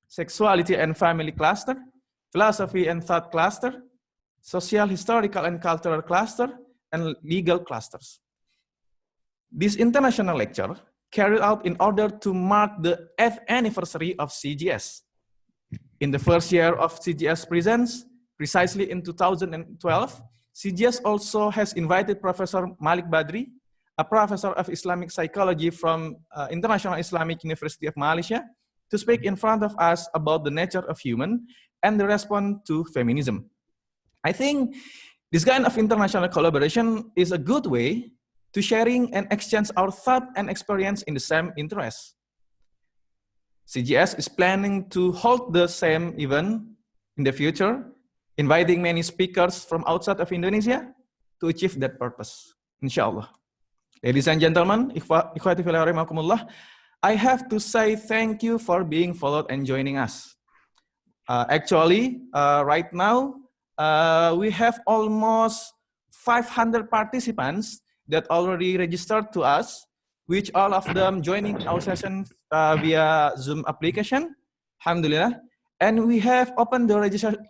Sexuality and Family cluster, Philosophy and Thought cluster, Social, Historical and Cultural cluster, and Legal clusters. This international lecture carried out in order to mark the 8th anniversary of CGS. In the first year of CGS presence, precisely in 2012, CGS also has invited Professor Malik Badri, a professor of Islamic psychology from International Islamic University of Malaysia, to speak in front of us about the nature of human and the response to feminism. I think this kind of international collaboration is a good way to sharing and exchange our thought and experience in the same interest. CGS is planning to hold the same event in the future, inviting many speakers from outside of Indonesia to achieve that purpose, inshallah. Ladies and gentlemen, ikhwati fillah rahimakumullah, I have to say thank you for being followed and joining us. Actually, right now, we have almost 500 participants that already registered to us, which all of them joining our session via Zoom application, alhamdulillah. And we have opened the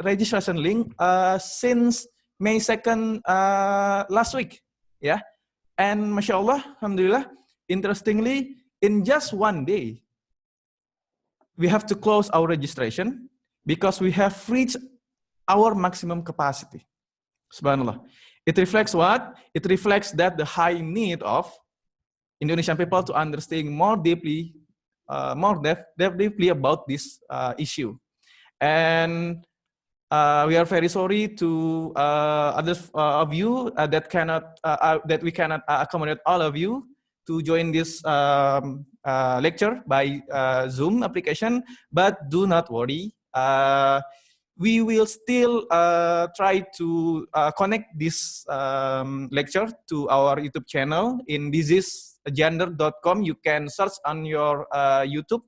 registration link since May 2nd last week, yeah. And mashallah, alhamdulillah, interestingly, in just one day, we have to close our registration because we have reached our maximum capacity. Subhanallah. It reflects what? It reflects that the high need of Indonesian people to understand more deeply, deeply about this issue. And we are very sorry to others of you that we cannot accommodate all of you to join this lecture by Zoom application, but do not worry. We will still try to connect this lecture to our YouTube channel in ThisisGender.com. You can search on your YouTube,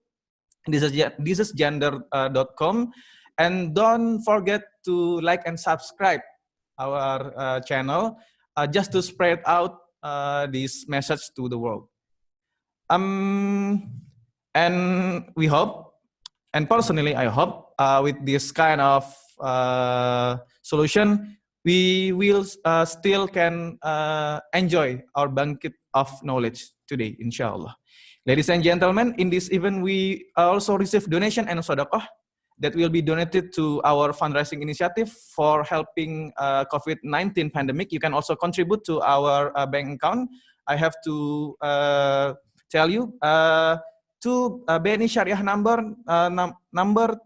ThisisGender.com. And don't forget to like and subscribe our channel just to spread out this message to the world. And we hope, and personally I hope, with this kind of solution, we will still can enjoy our banquet of knowledge today, inshallah. Ladies and gentlemen, in this event, we also receive donation and sadaqah that will be donated to our fundraising initiative for helping COVID-19 pandemic. You can also contribute to our bank account. I have to tell you, to BNI Syariah number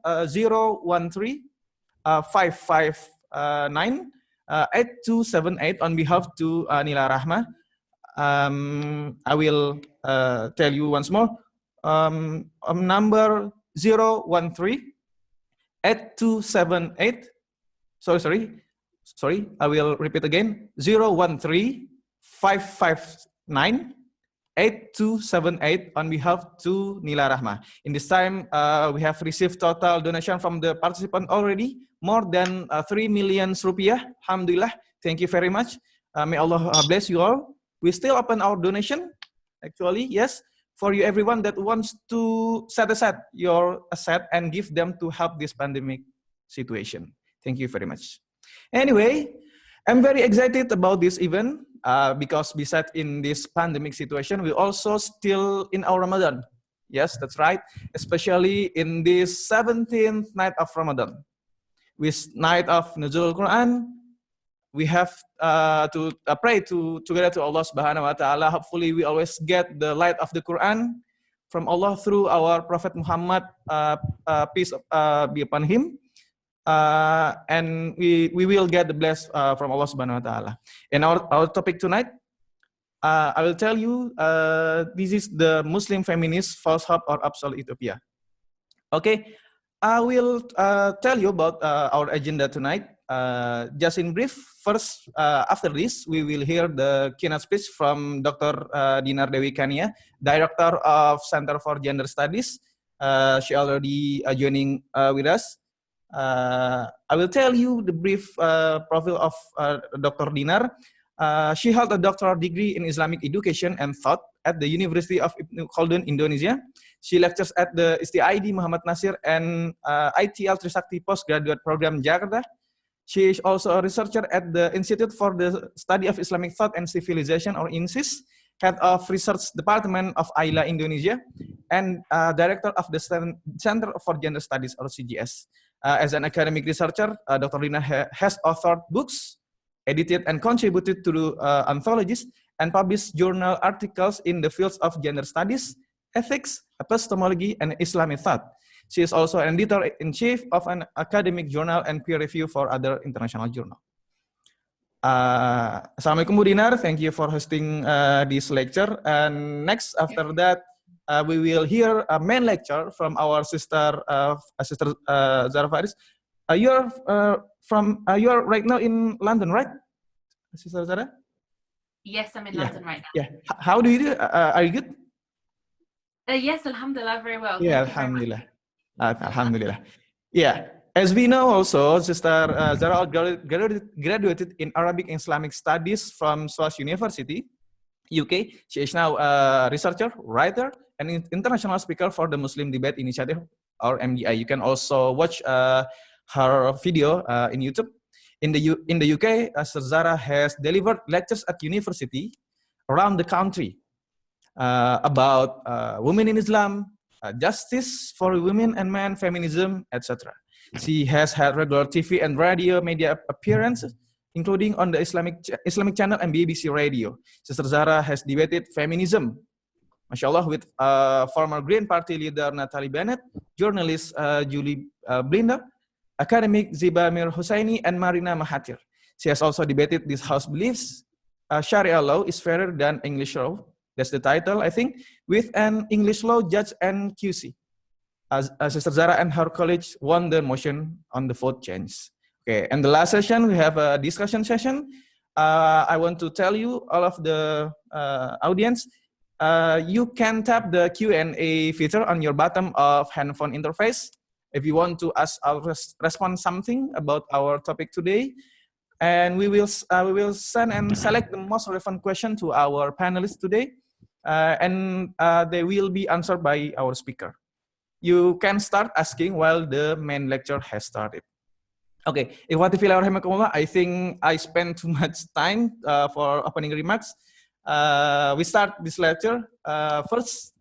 013-559-8278 on behalf to Nila Rahma. I will tell you once more. Number 013-8278. Sorry. I will repeat again. 013-559-8278 on behalf to Nila Rahma. In this time, we have received total donation from the participant already, more than 3 million rupiah. Alhamdulillah. Thank you very much. May Allah bless you all. We still open our donation, actually, yes, for you everyone that wants to set aside your asset and give them to help this pandemic situation. Thank you very much. Anyway, I'm very excited about this event because besides in this pandemic situation, we also still in our Ramadan. Yes, that's right. Especially in this 17th night of Ramadan, with night of Nuzul Quran, we have to pray together to Allah Subhanahu Wa Taala. Hopefully, we always get the light of the Quran from Allah through our Prophet Muhammad, peace be upon him. And we will get the bless from Allah Subhanahu Wa Taala. And our topic tonight, I will tell you, this is the Muslim feminist false hope or Obsolete Utopia. Okay, I will tell you about our agenda tonight. Just in brief, first, after this, we will hear the keynote speech from Dr. Dinar Dewi Kania, Director of Center for Gender Studies. She already joining with us. I will tell you the brief profile of Dr. Dinar. She held a doctoral degree in Islamic education and thought at the University of Ibnu Khaldun, Indonesia. She lectures at the ISTID Muhammad Nasir and ITL Trisakti Postgraduate Program Jakarta. She is also a researcher at the Institute for the Study of Islamic Thought and Civilization, or INSIS, head of research department of AILA Indonesia, and director of the Center for Gender Studies, or CGS. As an academic researcher, Dr. Dinar has authored books, edited and contributed to anthologies, and published journal articles in the fields of gender studies, ethics, epistemology, and Islamic thought. She is also an editor-in-chief of an academic journal and peer review for other international journals. Assalamualaikum Bu Dinar, thank you for hosting this lecture. And next, after that, we will hear a main lecture from our sister Zara Faris. You're right now in London, right, Sister Zara? Yes, I'm in London right now. Yeah. How do you do? Are you good? Yes, Alhamdulillah, very well. Yeah, Alhamdulillah. Alhamdulillah. Yeah. As we know also, Sister Zara graduated in Arabic and Islamic Studies from SOAS University, UK. She is now a researcher, writer, and international speaker for the Muslim Debate Initiative, or MDI. You can also watch her video in YouTube. In the UK, Sister Zara has delivered lectures at university around the country about women in Islam, justice for women and men, feminism, etc. She has had regular TV and radio media appearances, including on the Islamic channel and BBC Radio. Sister Zara has debated feminism, mashallah, with former Green Party leader Natalie Bennett, journalist Julie Blinder, academic Ziba Mir Hussaini, and Marina Mahathir. She has also debated this house beliefs Sharia law is fairer than English law. That's the title, I think, with an English law judge and QC. Sister Zara and her colleagues won the motion on the vote change. Okay, and the last session, we have a discussion session. I want to tell you, all of the audience, you can tap the Q&A feature on your bottom of handphone interface if you want to ask or respond something about our topic today. And we will send and select the most relevant question to our panelists today, and they will be answered by our speaker. You can start asking while the main lecture has started. Okay, I think I spent too much time for opening remarks. We start this lecture. First,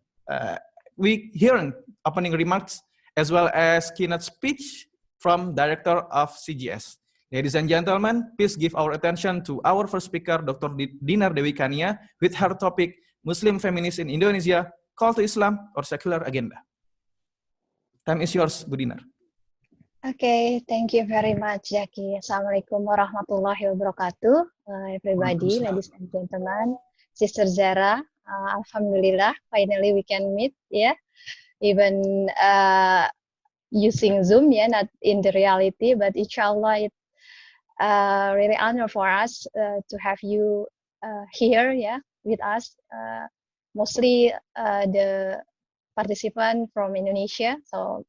we hear opening remarks as well as keynote speech from Director of CGS. Ladies and gentlemen, please give our attention to our first speaker, Dr. Dinar Dewi Kania, with her topic, Muslim Feminists in Indonesia, Call to Islam or Secular Agenda. Time is yours, Bu Dinar. Okay, thank you very much, Jackie. Assalamualaikum warahmatullahi wabarakatuh. Everybody, ladies and gentlemen, Sister Zara, Alhamdulillah, finally we can meet, yeah, even using Zoom, yeah, not in the reality, but inshallah, it's really honor for us to have you here, yeah, with us, mostly the participant from Indonesia, so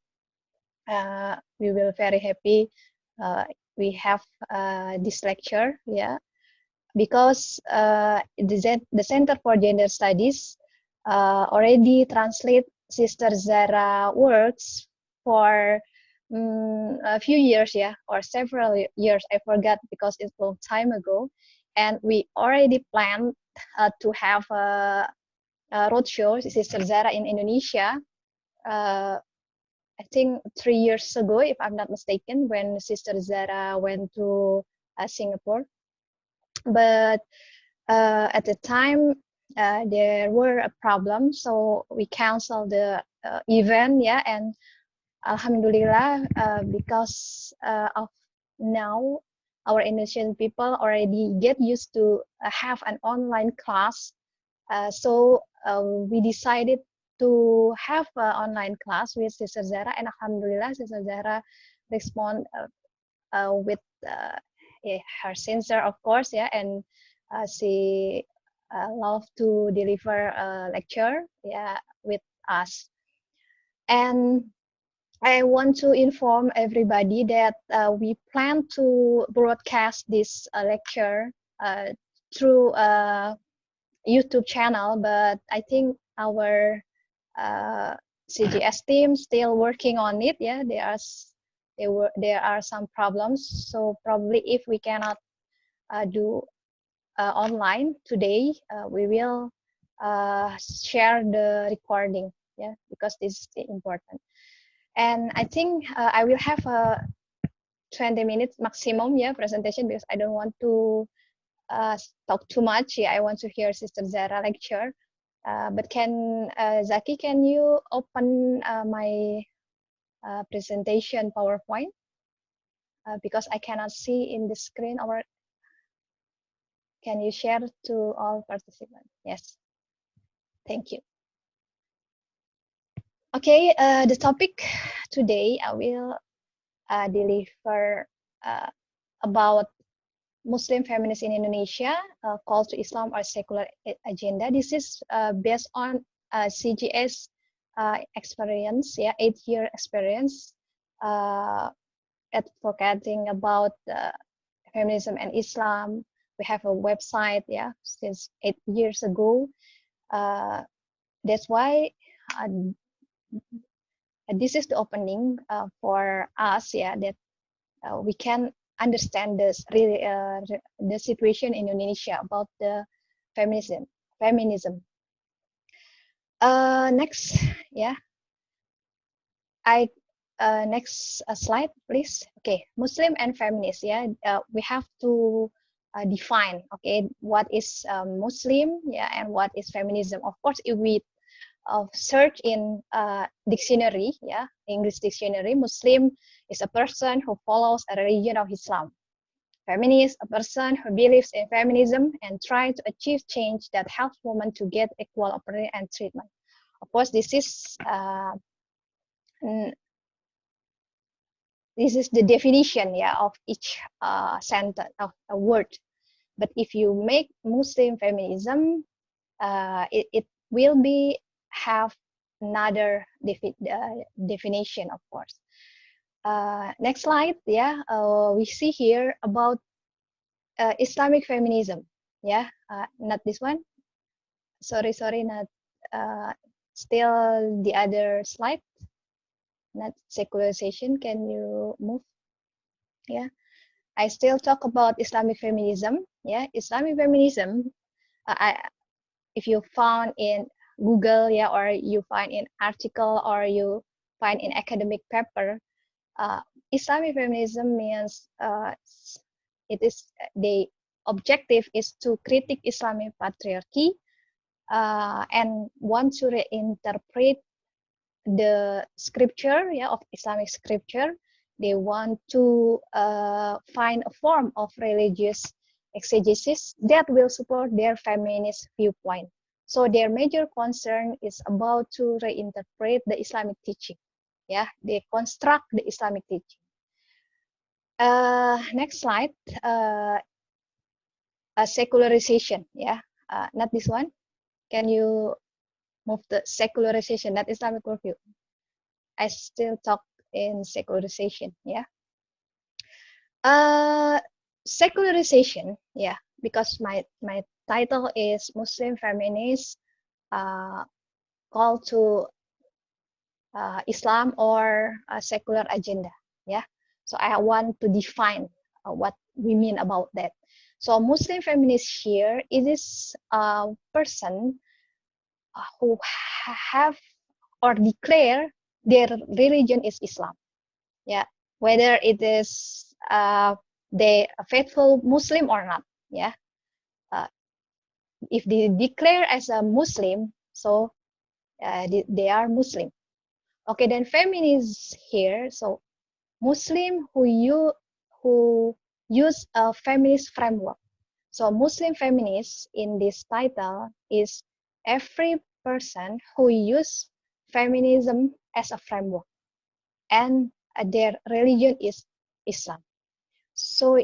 we will very happy we have this lecture, yeah, because the Center for Gender Studies already translate Sister Zara works for a few years, yeah, or several years, I forgot because it's a long time ago, and we already planned to have a roadshow, Sister Zara in Indonesia, I think 3 years ago, if I'm not mistaken, when Sister Zara went to Singapore. But at the time, there were a problem, so we canceled the event, yeah, and Alhamdulillah, because of now, our Indonesian people already get used to have an online class, so we decided to have an online class with Sister Zara, and Alhamdulillah, Sister Zara respond with her sincere, of course, yeah, and she love to deliver a lecture, yeah, with us. And I want to inform everybody that we plan to broadcast this lecture through YouTube channel, but I think our CGS team still working on it. Yeah, there are some problems. So probably if we cannot do online today, we will share the recording. Yeah, because this is important. And I think I will have a 20 minutes maximum, yeah, presentation, because I don't want to talk too much. Yeah, I want to hear Sister Zara lecture. But Zaki, can you open my presentation PowerPoint? Because I cannot see in the screen, or can you share to all participants? Yes, thank you. Okay, the topic today I will deliver about Muslim feminists in Indonesia, call to Islam or secular agenda. This is based on CGS experience, yeah, 8-year experience advocating about feminism and Islam. We have a website, yeah, since 8 years ago. That's why this is the opening for us, yeah, that we can understand this really the situation in Indonesia about the feminism. Next, yeah, next slide, please. Okay, Muslim and feminist. Yeah, we have to define. Okay, what is Muslim? Yeah, and what is feminism? Of course, if we search in dictionary, yeah, English dictionary, Muslim is a person who follows a religion of Islam. Feminist, a person who believes in feminism and tries to achieve change that helps women to get equal opportunity and treatment. Of course, this is the definition, yeah, of each sentence of a word. But if you make Muslim feminism, it will be have another definition, of course. Next slide, yeah, we see here about Islamic feminism, yeah, not this one. Sorry, not still the other slide, not secularization. Can you move? Yeah, I still talk about Islamic feminism. Yeah, Islamic feminism. If you found in Google, yeah, or you find in article, or you find in academic paper, Islamic feminism means it is the objective is to critique Islamic patriarchy and want to reinterpret the scripture, yeah, of Islamic scripture. They want to find a form of religious exegesis that will support their feminist viewpoint. So their major concern is about to reinterpret the Islamic teaching. Yeah, they construct the Islamic teaching. Next slide. Secularization. Yeah, not this one. Can you move the secularization, not Islamic worldview? I still talk in secularization. Yeah. Secularization. Yeah, because my title is Muslim feminist call to Islam or a secular agenda. Yeah, so I want to define what we mean about that. So Muslim feminist here, it is a person who have or declare their religion is Islam. Yeah, whether it is they a faithful Muslim or not. Yeah, if they declare as a Muslim, so they are Muslim. Okay, then feminists here, so Muslim who use a feminist framework. So Muslim feminists in this title is every person who use feminism as a framework, and their religion is Islam. So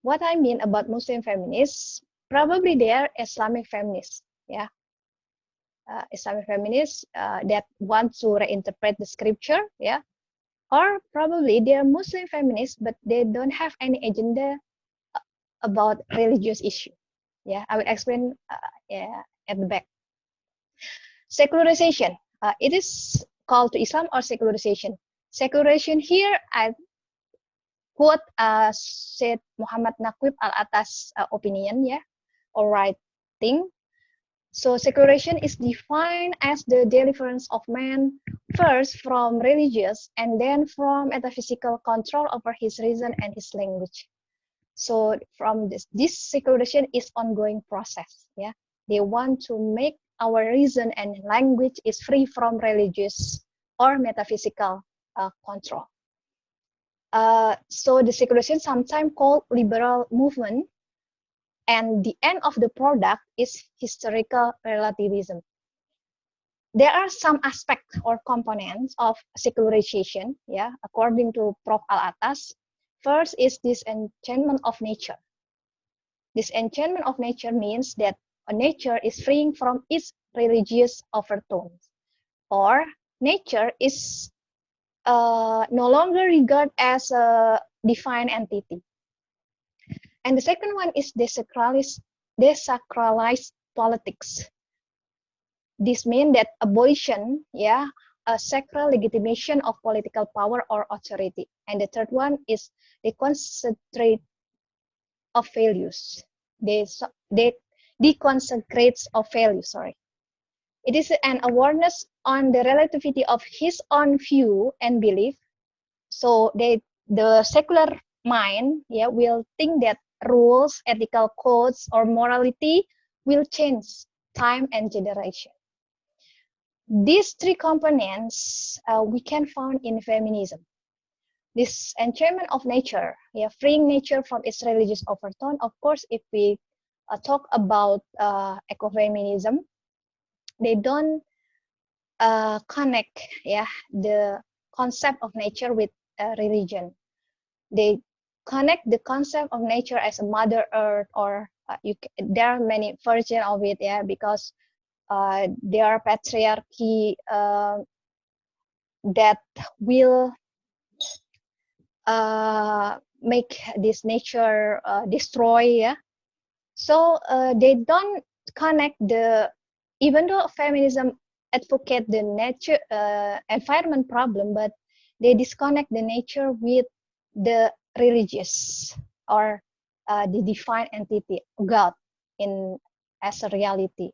what I mean about Muslim feminists, probably they are Islamic feminists, yeah. Islamic feminists that want to reinterpret the scripture, yeah. Or probably they are Muslim feminists, but they don't have any agenda about religious issue. Yeah, I will explain at the back. Secularization. It is called to Islam or secularization. Secularization here, I quote Syed Muhammad Naqib al-Atas opinion, yeah, or writing. So secularization is defined as the deliverance of man first from religious and then from metaphysical control over his reason and his language. So from this secularization is ongoing process. Yeah, they want to make our reason and language is free from religious or metaphysical control. So the secularization, sometimes called liberal movement, and the end of the product is historical relativism. There are some aspects or components of secularization, yeah, according to Prof. Al-Atas. First is disenchantment of nature. Disenchantment of nature means that a nature is freeing from its religious overtones, or nature is no longer regarded as a defined entity. And the second one is desacralized politics. This means that abolition, yeah, a sacral legitimation of political power or authority. And the third one is the concentrate of values. They deconsecrates of values, sorry. It is an awareness on the relativity of his own view and belief. So the secular mind, yeah, will think that rules, ethical codes, or morality will change time and generation. These three components we can find in feminism. This enchantment of nature, yeah, freeing nature from its religious overtone. Of course, if we talk about ecofeminism, they don't connect, yeah, the concept of nature with religion. They connect the concept of nature as a mother earth, or there are many versions of it, yeah, because there are patriarchy that will make this nature destroy, yeah. So they don't connect even though feminism advocate the nature environment problem, but they disconnect the nature with the religious or the defined entity, God, as a reality.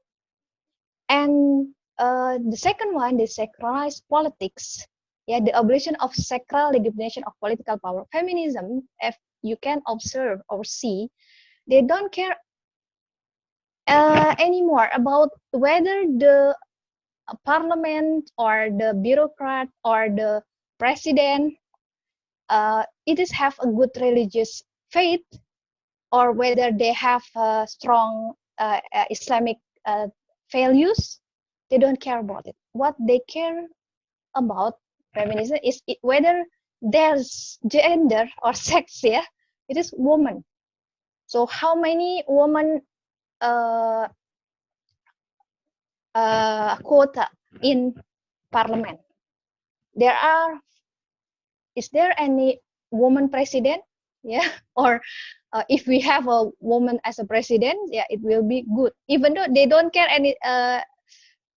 And the second one, the sacralized politics, yeah, the abolition of sacral legitimation of political power. Feminism, if you can observe or see, they don't care anymore about whether the parliament or the bureaucrat or the president it is have a good religious faith, or whether they have strong Islamic values. They don't care about it. What they care about feminism is whether there's gender or sex, yeah, it is woman. So how many women quota in parliament? Is there any woman president? Yeah, or if we have a woman as a president, yeah, it will be good. Even though they don't care any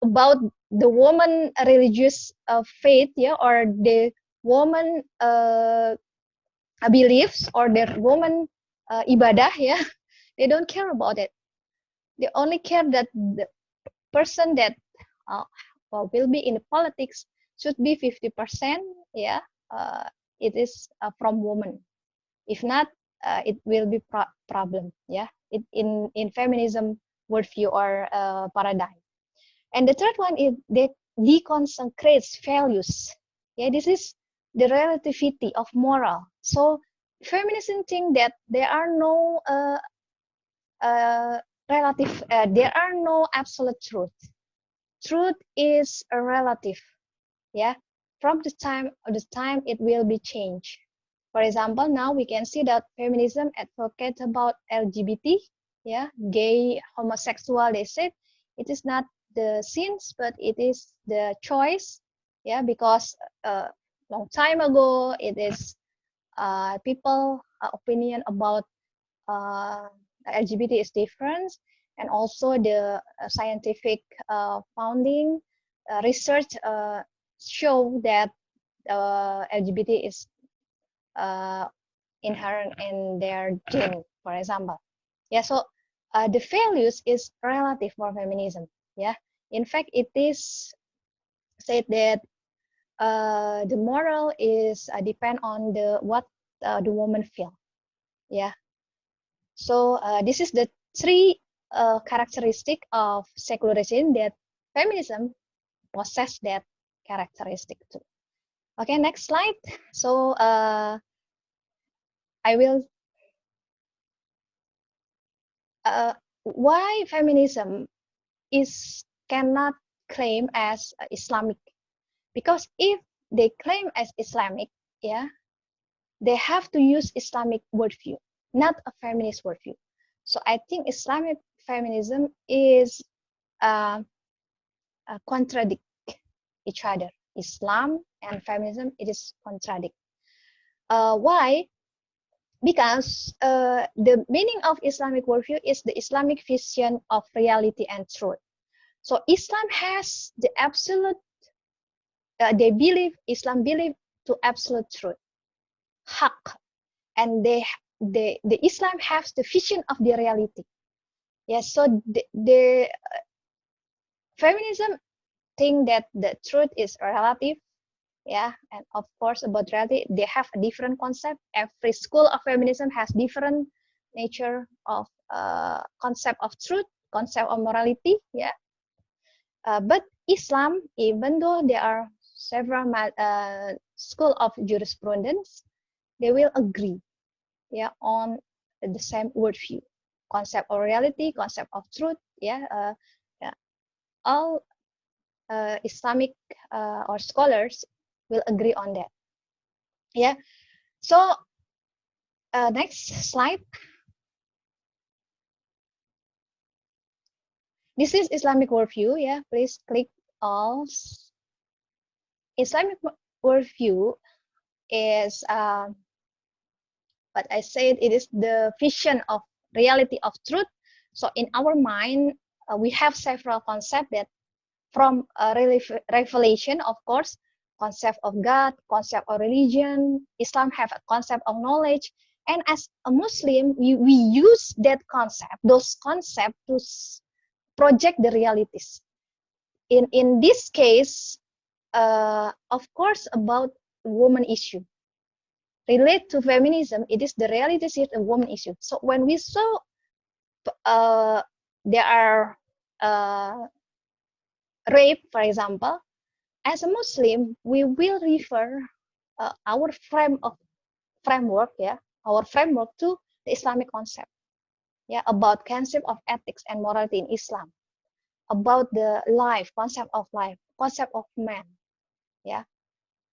about the woman religious faith, yeah, or the woman beliefs, or the woman ibadah, yeah, they don't care about it. They only care that the person that will be in the politics should be 50%, yeah, it is from woman. If not, it will be problem, yeah, in feminism worldview or paradigm. And the third one is that deconsecrates values. Yeah, this is the relativity of moral. So feminism think that there are no there are no absolute truth. Truth is a relative, yeah. From the time it will be changed. For example, now we can see that feminism advocates about LGBT, yeah, gay, homosexual. They said it is not the sins, but it is the choice, yeah, because long time ago it is people opinion about LGBT is different, and also the scientific founding research show that LGBT is inherent in their gene, for example. Yeah, so the values is relative for feminism. Yeah, in fact, it is said that the moral is depend on the what the woman feel. Yeah, so this is the three characteristic of secularism that feminism possess that characteristic too. Okay, next slide. So I will why feminism cannot claim as Islamic, because if they claim as Islamic, yeah, they have to use Islamic worldview, not a feminist worldview. So I think Islamic feminism is contradict each other. Islam and feminism, it is contradict. Why? Because the meaning of Islamic worldview is the Islamic vision of reality and truth. So Islam has the absolute, Islam believe to absolute truth, haq, and the Islam has the vision of the reality. Yes, so the feminism think that the truth is relative. Yeah, and of course about reality, they have a different concept. Every school of feminism has different nature of concept of truth, concept of morality. Yeah, but Islam, even though there are several school of jurisprudence, they will agree, yeah, on the same worldview, concept of reality, concept of truth. Yeah, yeah. All Islamic or scholars will agree on that. Yeah. So next slide. This is Islamic worldview. Yeah, please click all. Islamic worldview is what I said. It is the vision of reality of truth. So in our mind, we have several concepts that from revelation, of course, concept of God, concept of religion. Islam have a concept of knowledge, and as a Muslim, we use that concept, those concepts to project the realities. In this case, of course, about woman issue. Relate to feminism, it is the realities is a woman issue. So when we saw there are rape, for example, as a Muslim, we will refer our framework, yeah, our framework to the Islamic concept, yeah, about concept of ethics and morality in Islam, about the life, concept of man, yeah.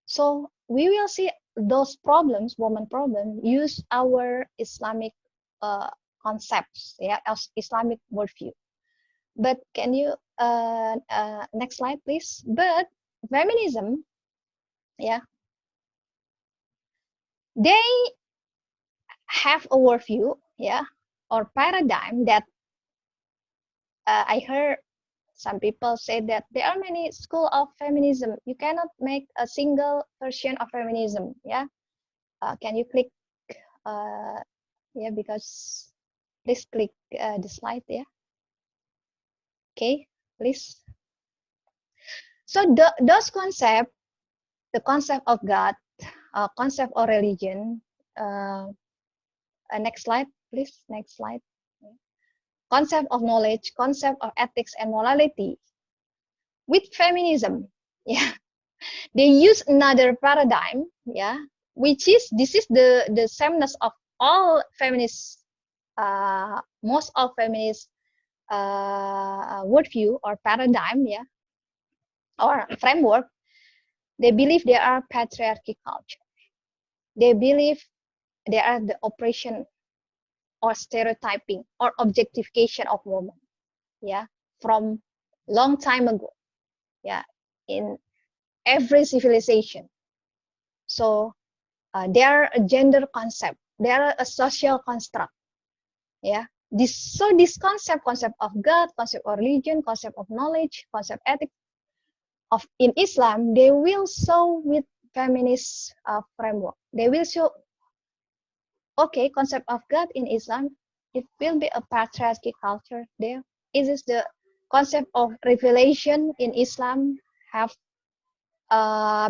So we will see those problems, woman problem, use our Islamic concepts, yeah, as Islamic worldview. But can you next slide, please? But feminism, yeah, they have a worldview, yeah, or paradigm that I heard some people say that there are many schools of feminism. You cannot make a single version of feminism. Yeah, can you click? Yeah, because please click the slide. Yeah. Okay, please. So those concepts, the concept of God, concept of religion. Next slide, please. Next slide. Concept of knowledge, concept of ethics and morality. With feminism, yeah, they use another paradigm, yeah, which is this is the sameness of all feminists, most of feminist worldview or paradigm, yeah, or framework. They believe there are patriarchy culture. They believe there are the oppression or stereotyping or objectification of women, yeah, from long time ago, yeah, in every civilization. So they are a gender concept, they are a social construct, yeah, this concept of God, concept of religion, concept of knowledge, concept ethics of in Islam, they will show with feminist framework. They will show, okay, concept of God in Islam, it will be a patriarchy culture there. It is the concept of revelation in Islam have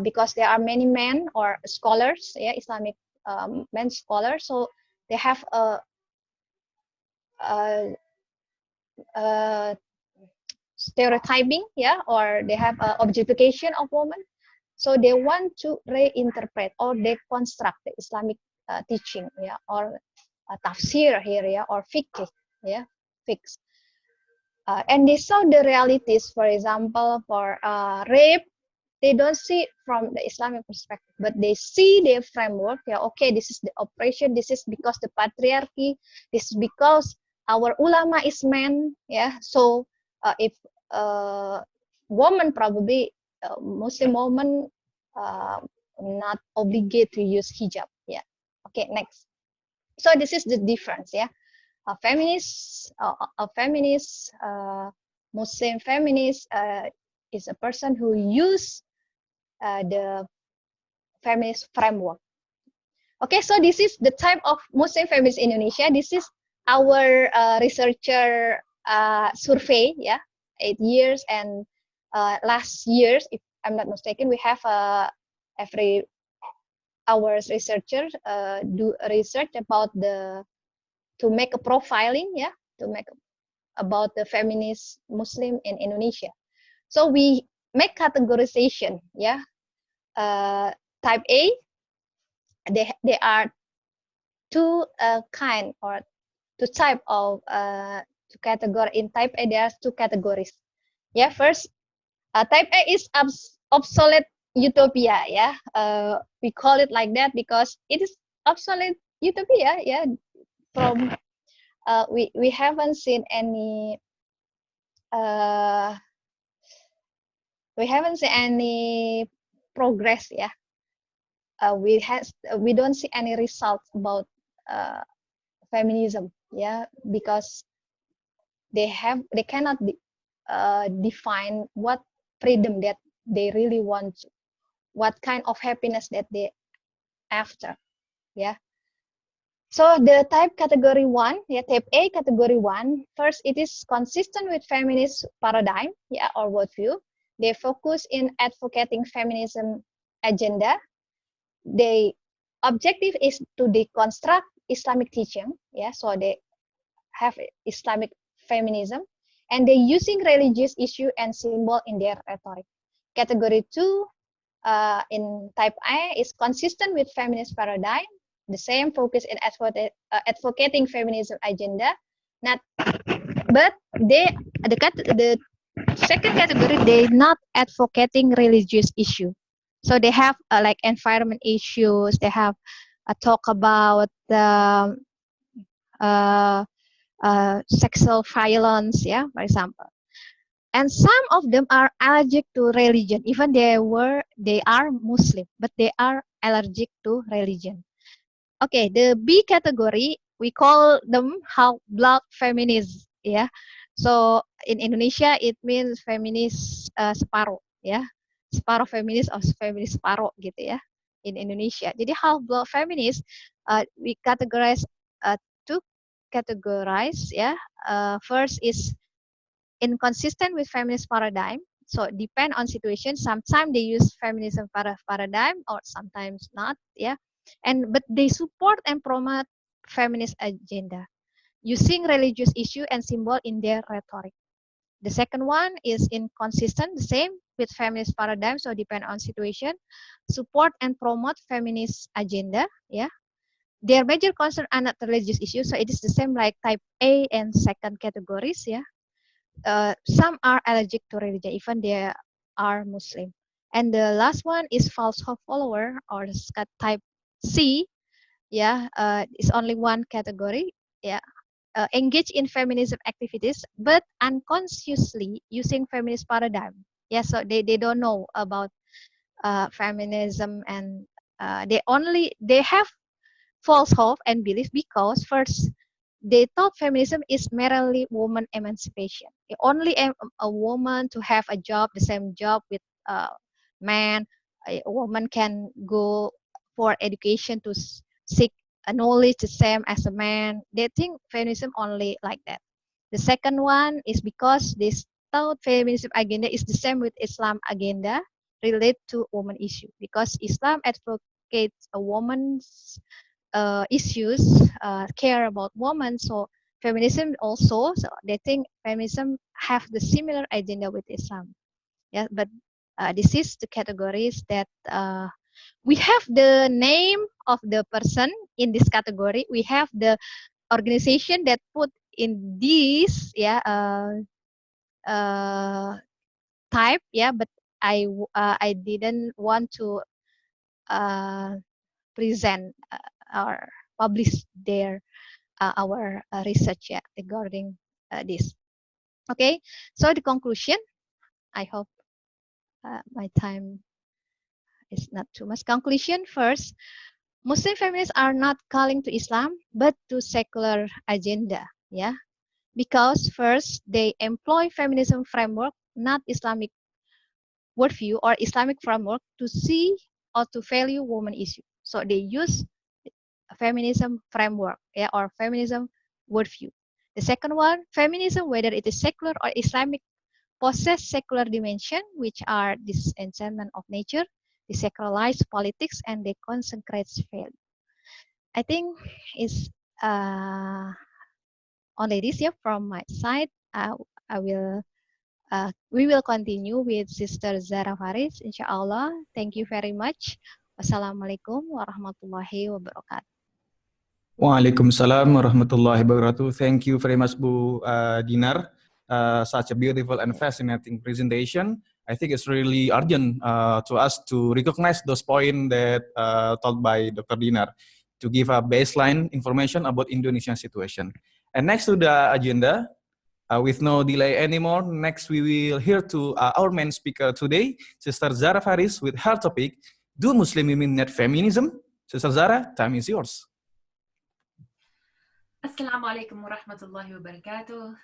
because there are many men or scholars, yeah, Islamic men scholars, so they have a stereotyping, yeah, or they have objectification of women. So they want to reinterpret or deconstruct the Islamic teaching, yeah, or tafsir here, yeah, or fiqh, yeah, fiqh. And they saw the realities, for example, for rape, they don't see it from the Islamic perspective, but they see the framework. Yeah, okay, this is the oppression. This is because the patriarchy. This is because our ulama is men. Yeah, so if woman probably Muslim woman not obligated to use hijab. Yeah. Okay, next. So this is the difference. Yeah, a feminist, Muslim feminist is a person who use the feminist framework. Okay, so this is the type of Muslim feminist in Indonesia. This is our researcher survey, yeah, 8 years, and last years, if I'm not mistaken, we have every hours researcher do research about to make a profiling, yeah, to make about the feminist Muslim in Indonesia. So we make categorization, yeah. Type A, they are two kind or two type of two category. In type A, there are two categories. Yeah, first, type A is obsolete utopia. Yeah, we call it like that because it is obsolete utopia. Yeah, from we haven't seen any progress. Yeah, we don't see any results about feminism, yeah, because they cannot define what freedom that they really want, what kind of happiness that they after, yeah. So the type category 1, yeah, type A category 1, first, it is consistent with feminist paradigm, yeah, or worldview. They focus in advocating feminism agenda. Their objective is to deconstruct Islamic teaching, yeah, so they have Islamic feminism, and they using religious issue and symbol in their rhetoric. Category 2 in type A is consistent with feminist paradigm, the same focus in advocating feminism agenda, not, but the second category, they not advocating religious issue. So they have like environment issues, they have a talk about sexual violence, yeah, for example. And some of them are allergic to religion, even they are Muslim, but they are allergic to religion. Okay, the B category, we call them half-blood feminists, yeah. So in Indonesia, it means feminist separuh, ya, separuh feminis or feminis separuh gitu ya, in Indonesia. Jadi half-blood feminist, we categorize two categorize, ya. First is inconsistent with feminist paradigm. So depend on situation. Sometimes they use feminism paradigm or sometimes not, yeah. But they support and promote feminist agenda using religious issue and symbol in their rhetoric. The second one is inconsistent, the same with feminist paradigm, so depend on situation, support and promote feminist agenda, yeah. Their major concern are not religious issues, so it is the same like type A and second categories, yeah. Some are allergic to religion, even they are Muslim. And the last one is false hope follower or type C, yeah, it's only one category, yeah. Engage in feminism activities, but unconsciously using feminist paradigm. Yeah, so they don't know about feminism, and they have false hope and belief because first they thought feminism is merely woman emancipation. Only a woman to have a job, the same job with man. A woman can go for education to seek a knowledge the same as a man. They think feminism only like that. The second one is because this thought feminism agenda is the same with Islam agenda related to woman issue, because Islam advocates a woman's issues, care about women. So feminism also, so they think feminism have the similar agenda with Islam. Yeah, but this is the categories that we have the name of the person in this category. We have the organization that put in this, type, but I didn't want to present or publish their our research regarding this. Okay, so the conclusion, I hope my time is not too much. Conclusion first, Muslim feminists are not calling to Islam, but to secular agenda, because first they employ feminism framework, not Islamic worldview or Islamic framework to see or to value woman issue. So they use a feminism framework, or feminism worldview. The second one, feminism, whether it is secular or Islamic, possess secular dimension, which are disenchantment of nature, they secularize politics, and they consecrate value. I think it's only this from my side. We will continue with Sister Zara Faris, insyaAllah. Thank you very much. Wassalamualaikum warahmatullahi wabarakatuh. Waalaikumsalam warahmatullahi wabarakatuh. Thank you very much, Bu Dinar. Such a beautiful and fascinating presentation. I think it's really urgent to us to recognize those points that told by Dr. Dinar to give a baseline information about Indonesian situation. And next to the agenda, with no delay anymore, next we will hear to our main speaker today, Sister Zara Faris, with her topic, Do Muslim Women Need Feminism? Sister Zara, time is yours. Assalamu alaikum wa rahmatullahi wa barakatuh.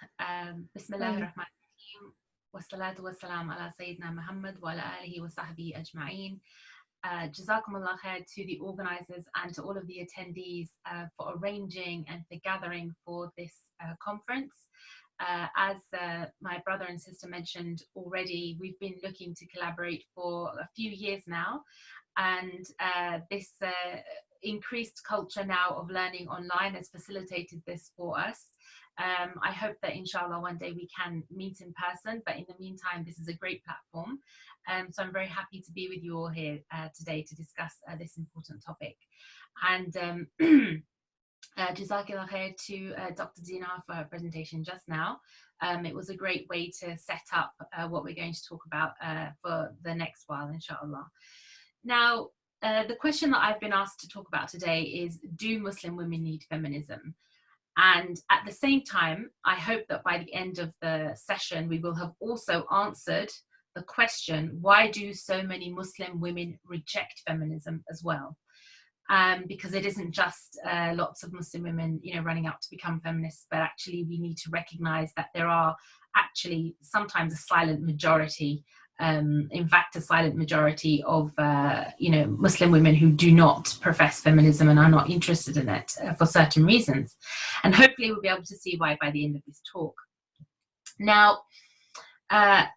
Bismillahirrahmanirrahim. Wassalatu wassalam ala Sayyidina Muhammad wa ala alihi wa sahbihi ajma'een. Jazakumullah khair to the organizers and to all of the attendees for arranging and for gathering for this conference. As my brother and sister mentioned already, we've been looking to collaborate for a few years now, and this increased culture now of learning online has facilitated this for us. I hope that inshallah one day we can meet in person, but in the meantime this is a great platform, so I'm very happy to be with you all here today to discuss this important topic. And Jazakallah khair to Dr. Dinar for her presentation just now. It was a great way to set up what we're going to talk about for the next while, inshallah. Now, the question that I've been asked to talk about today is, do Muslim women need feminism? And at the same time, I hope that by the end of the session, we will have also answered the question, why do so many Muslim women reject feminism as well? Because it isn't just lots of Muslim women, running out to become feminists, but actually we need to recognize that there are actually sometimes a silent majority, in fact, a silent majority of, Muslim women who do not profess feminism and are not interested in it for certain reasons. And hopefully we'll be able to see why by the end of this talk. Now, a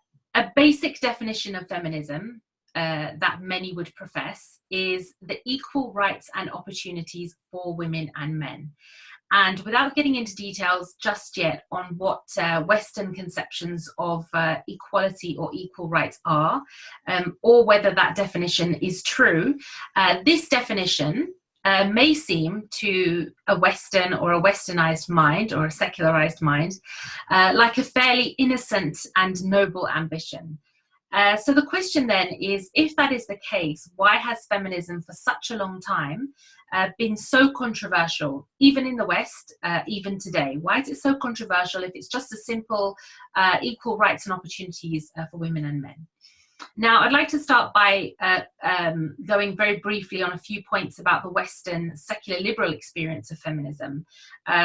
basic definition of feminism that many would profess is the equal rights and opportunities for women and men. And without getting into details just yet on what Western conceptions of equality or equal rights are, or whether that definition is true, this definition may seem to a Western or a Westernized mind or a secularized mind like a fairly innocent and noble ambition. So the question then is, if that is the case, why has feminism for such a long time been so controversial, even in the West, even today? Why is it so controversial if it's just a simple equal rights and opportunities for women and men? Now, I'd like to start by going very briefly on a few points about the Western secular liberal experience of feminism,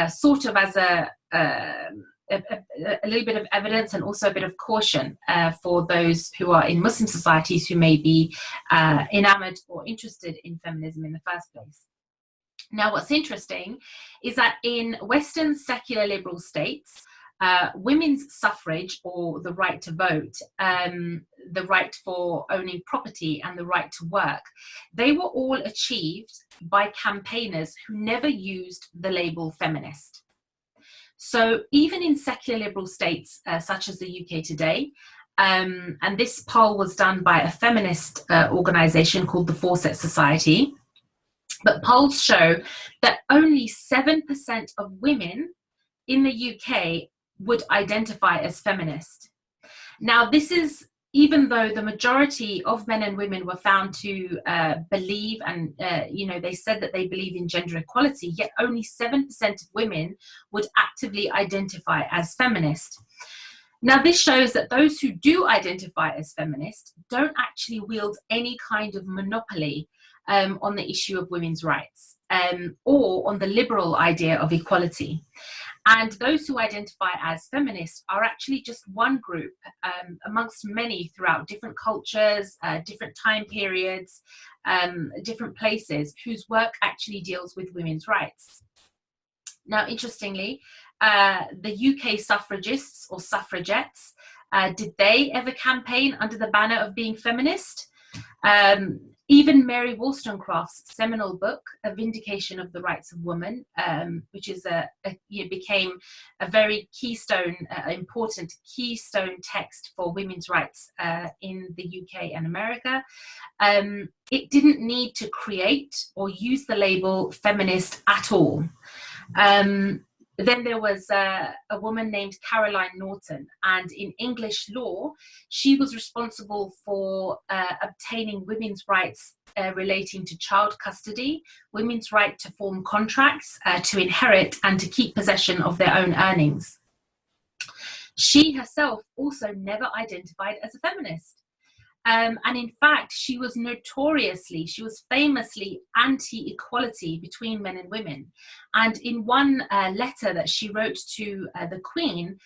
sort of as a little bit of evidence and also a bit of caution for those who are in Muslim societies who may be enamored or interested in feminism in the first place. Now, what's interesting is that in Western secular liberal states, women's suffrage, or the right to vote, the right for owning property and the right to work, they were all achieved by campaigners who never used the label feminist. So even in secular liberal states such as the UK today, and this poll was done by a feminist organisation called the Fawcett Society, but polls show that only 7% of women in the UK would identify as feminist. Now, this is even though the majority of men and women were found to believe, and they said that they believe in gender equality, yet only 7% of women would actively identify as feminist. Now, this shows that those who do identify as feminist don't actually wield any kind of monopoly on the issue of women's rights or on the liberal idea of equality. And those who identify as feminists are actually just one group amongst many throughout different cultures, different time periods, different places, whose work actually deals with women's rights. Now, interestingly, the UK suffragists or suffragettes, did they ever campaign under the banner of being feminist? Even Mary Wollstonecraft's seminal book, A Vindication of the Rights of Woman, which is became a very keystone, important keystone text for women's rights in the UK and America, it didn't need to create or use the label feminist at all. Then there was a woman named Caroline Norton, and in English law, she was responsible for obtaining women's rights relating to child custody, women's right to form contracts, to inherit, and to keep possession of their own earnings. She herself also never identified as a feminist. And in fact, she was famously anti-equality between men and women. And in one letter that she wrote to the Queen,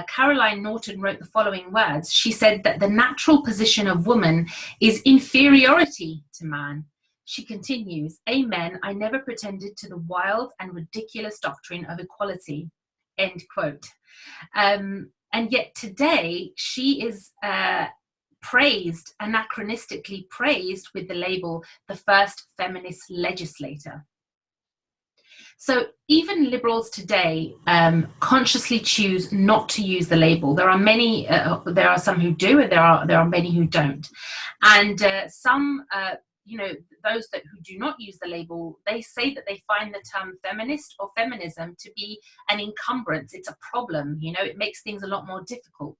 Caroline Norton wrote the following words. She said that the natural position of woman is inferiority to man. She continues, "Amen, I never pretended to the wild and ridiculous doctrine of equality," end quote. And yet today, she is praised, anachronistically praised, with the label the first feminist legislator. So even liberals today consciously choose not to use the label. There are many, there are some who do, and there are many who don't. And some, those who do not use the label, they say that they find the term feminist or feminism to be an encumbrance. It's a problem, it makes things a lot more difficult.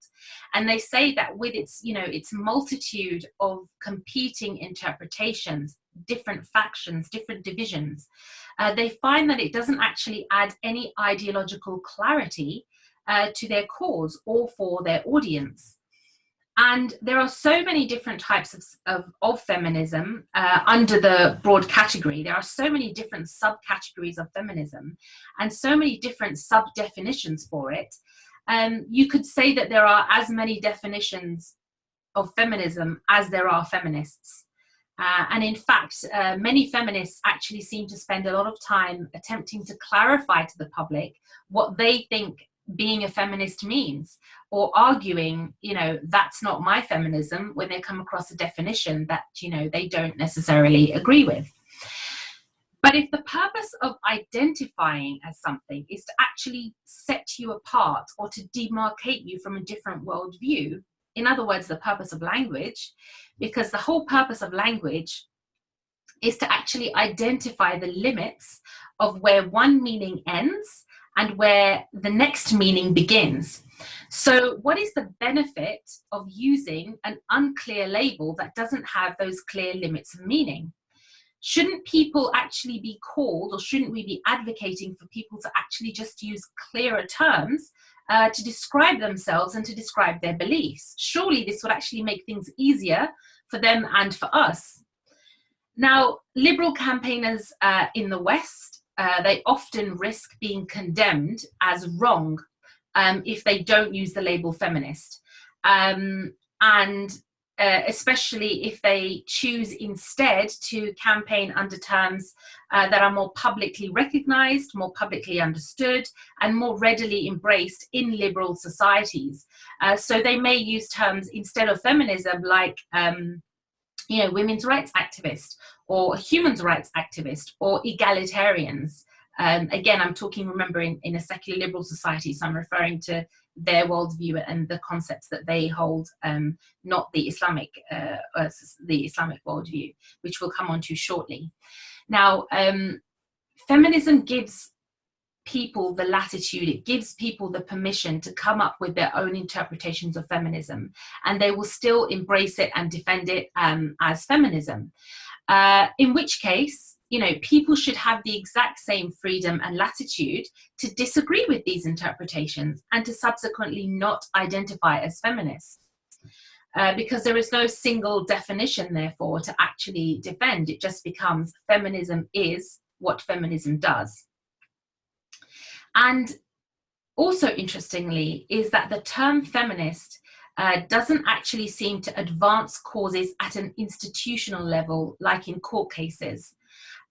And they say that with its multitude of competing interpretations, different factions, different divisions, they find that it doesn't actually add any ideological clarity to their cause or for their audience. And there are so many different types of feminism under the broad category. There are so many different subcategories of feminism and so many different sub-definitions for it. You could say that there are as many definitions of feminism as there are feminists. And in fact, many feminists actually seem to spend a lot of time attempting to clarify to the public what they think being a feminist means, or arguing, that's not my feminism, when they come across a definition that, they don't necessarily agree with. But if the purpose of identifying as something is to actually set you apart or to demarcate you from a different worldview, in other words, the purpose of language, because the whole purpose of language is to actually identify the limits of where one meaning ends and where the next meaning begins. So what is the benefit of using an unclear label that doesn't have those clear limits of meaning? Shouldn't people actually be called, or shouldn't we be advocating for people to actually just use clearer terms to describe themselves and to describe their beliefs. Surely this would actually make things easier for them and for us. Now, liberal campaigners in the West, they often risk being condemned as wrong if they don't use the label feminist. Especially if they choose instead to campaign under terms that are more publicly recognized, more publicly understood, and more readily embraced in liberal societies. So they may use terms instead of feminism like, women's rights activist, or human rights activist, or egalitarians. Again, I'm talking, remember, in a secular liberal society, so I'm referring to their worldview and the concepts that they hold, not the Islamic worldview, which we'll come on to shortly. Now, feminism gives people the latitude, it gives people the permission to come up with their own interpretations of feminism, and they will still embrace it and defend it as feminism. In which case, people should have the exact same freedom and latitude to disagree with these interpretations and to subsequently not identify as feminists. Because there is no single definition, therefore, to actually defend. It just becomes feminism is what feminism does. And also interestingly is that the term feminist doesn't actually seem to advance causes at an institutional level, like in court cases.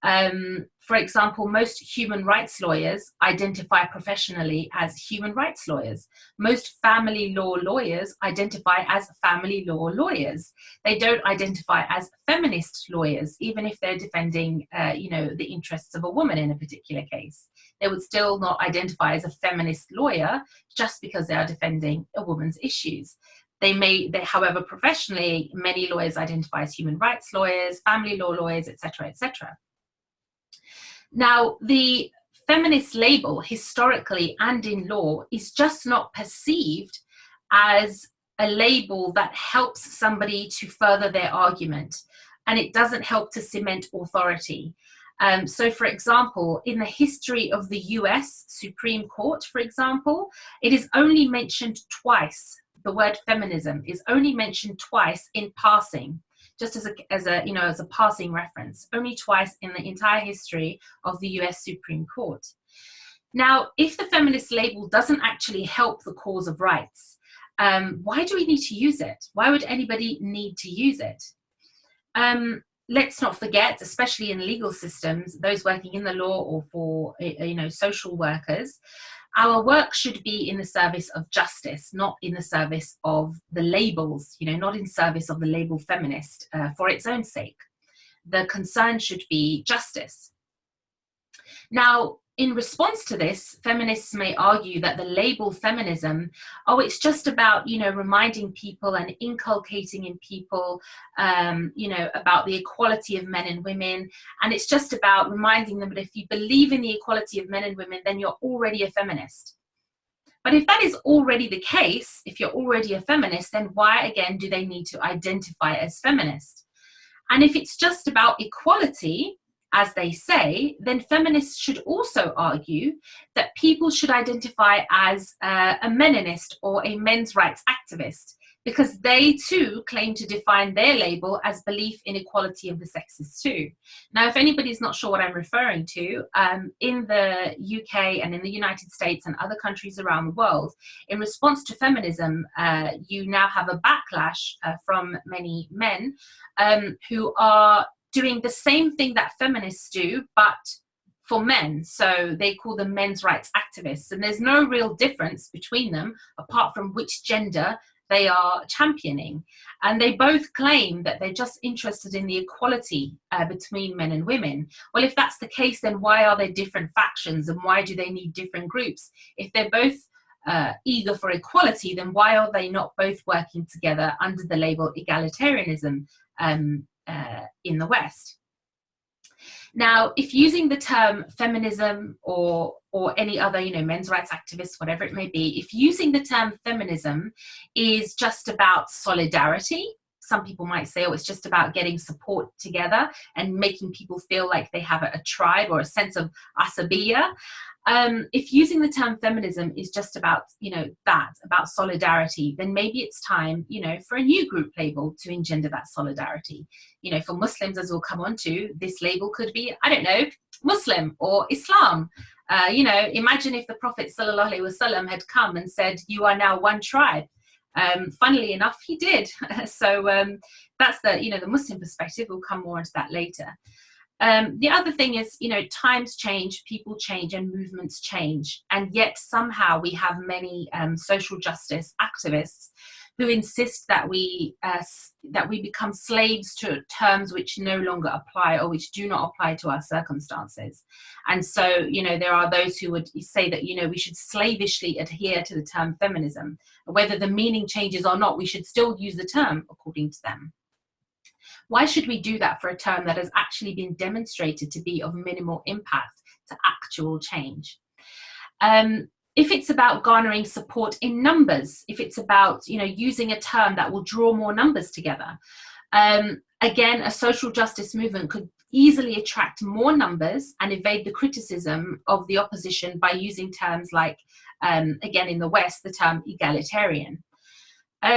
For example, most human rights lawyers identify professionally as human rights lawyers. Most family law lawyers identify as family law lawyers. They don't identify as feminist lawyers, even if they're defending, the interests of a woman in a particular case. They would still not identify as a feminist lawyer just because they are defending a woman's issues. However, professionally, many lawyers identify as human rights lawyers, family law lawyers, etc., etc. Now, the feminist label, historically and in law, is just not perceived as a label that helps somebody to further their argument, and it doesn't help to cement authority. So, for example, in the history of the US Supreme Court, for example, it is only mentioned twice. The word feminism is only mentioned twice in passing, just as a passing reference, only twice in the entire history of the US Supreme Court. Now, if the feminist label doesn't actually help the cause of rights, why do we need to use it? Why would anybody need to use it? Let's not forget, especially in legal systems, those working in the law or for social workers, our work should be in the service of justice, not in the service of the labels, not in service of the label feminist for its own sake. The concern should be justice. Now, in response to this, feminists may argue that the label feminism, it's just about, reminding people and inculcating in people, about the equality of men and women. And it's just about reminding them that if you believe in the equality of men and women, then you're already a feminist. But if that is already the case, if you're already a feminist, then why again do they need to identify as feminist? And if it's just about equality, as they say, then feminists should also argue that people should identify as a meninist or a men's rights activist, because they too claim to define their label as belief in equality of the sexes too. Now, if anybody's not sure what I'm referring to, in the UK and in the United States and other countries around the world, in response to feminism, you now have a backlash from many men who are doing the same thing that feminists do, but for men. So they call them men's rights activists. And there's no real difference between them, apart from which gender they are championing. And they both claim that they're just interested in the equality between men and women. Well, if that's the case, then why are there different factions and why do they need different groups? If they're both eager for equality, then why are they not both working together under the label egalitarianism in the West? Now, if using the term feminism or any other, men's rights activists, whatever it may be, if using the term feminism is just about solidarity, some people might say, oh, it's just about getting support together and making people feel like they have a tribe or a sense of asabiya. If using the term feminism is just about, about solidarity, then maybe it's time, for a new group label to engender that solidarity. For Muslims, as we'll come on to, this label could be, I don't know, Muslim or Islam. Imagine if the Prophet ﷺ had come and said, you are now one tribe. Funnily enough, he did. So that's the Muslim perspective. We'll come more into that later. The other thing is, times change, people change, and movements change. And yet somehow we have many social justice activists who insist that we become slaves to terms which no longer apply or which do not apply to our circumstances. And so, there are those who would say that, we should slavishly adhere to the term feminism. Whether the meaning changes or not, we should still use the term according to them. Why should we do that for a term that has actually been demonstrated to be of minimal impact to actual change? If it's about garnering support in numbers, if it's about, using a term that will draw more numbers together, again, a social justice movement could easily attract more numbers and evade the criticism of the opposition by using terms like, again, in the West, the term egalitarian.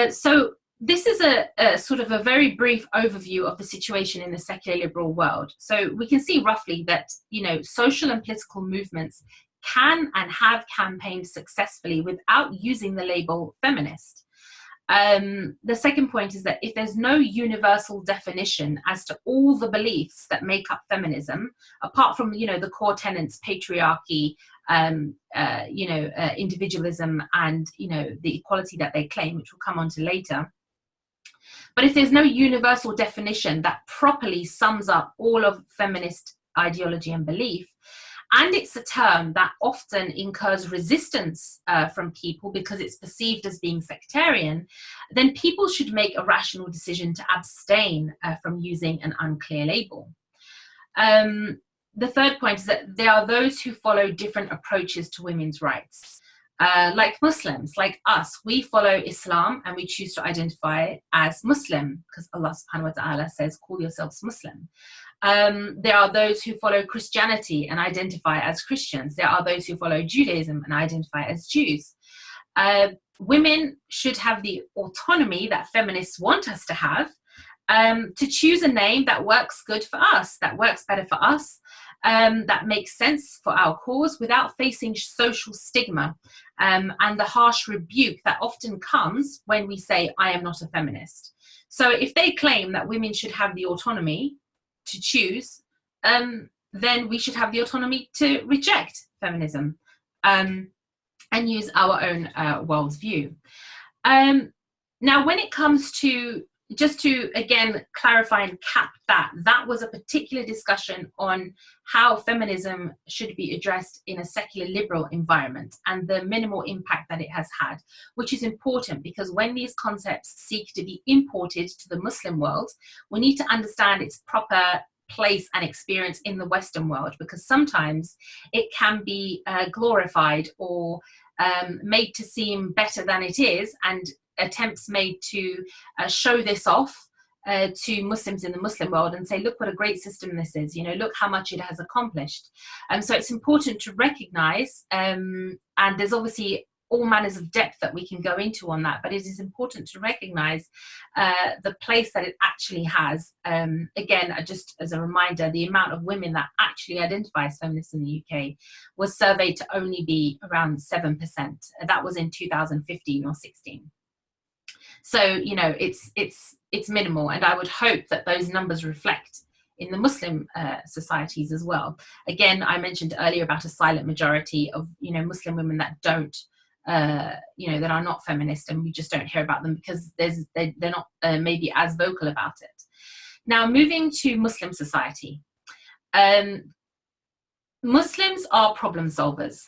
So this is a sort of a very brief overview of the situation in the secular liberal world. So we can see roughly that, social and political movements can and have campaigned successfully without using the label feminist. The second point is that if there's no universal definition as to all the beliefs that make up feminism, apart from, the core tenets, patriarchy, individualism, and, the equality that they claim, which we'll come on to later. But if there's no universal definition that properly sums up all of feminist ideology and belief, and it's a term that often incurs resistance from people because it's perceived as being sectarian, then people should make a rational decision to abstain from using an unclear label. The third point is that there are those who follow different approaches to women's rights. Like Muslims, like us, we follow Islam and we choose to identify as Muslim because Allah subhanahu wa ta'ala says, call yourselves Muslim. There are those who follow Christianity and identify as Christians. There are those who follow Judaism and identify as Jews. Women should have the autonomy that feminists want us to have to choose a name that works good for us, that works better for us, that makes sense for our cause without facing social stigma and the harsh rebuke that often comes when we say, I am not a feminist. So if they claim that women should have the autonomy to choose, then we should have the autonomy to reject feminism and use our own worldview. Now, when it comes to, just to again clarify and cap that was a particular discussion on how feminism should be addressed in a secular liberal environment and the minimal impact that it has had, which is important because when these concepts seek to be imported to the Muslim world, we need to understand its proper place and experience in the Western world, because sometimes it can be glorified or made to seem better than it is, and attempts made to show this off to Muslims in the Muslim world and say, look what a great system this is, look how much it has accomplished. So it's important to recognize, and there's obviously all manners of depth that we can go into on that, but it is important to recognize the place that it actually has. Again, just as a reminder, the amount of women that actually identify as feminists in the UK was surveyed to only be around 7%. That was in 2015 or 16. So, it's minimal, and I would hope that those numbers reflect in the Muslim societies as well. Again, I mentioned earlier about a silent majority of, Muslim women that don't, that are not feminist, and we just don't hear about them because they're not maybe as vocal about it. Now, moving to Muslim society. Muslims are problem solvers.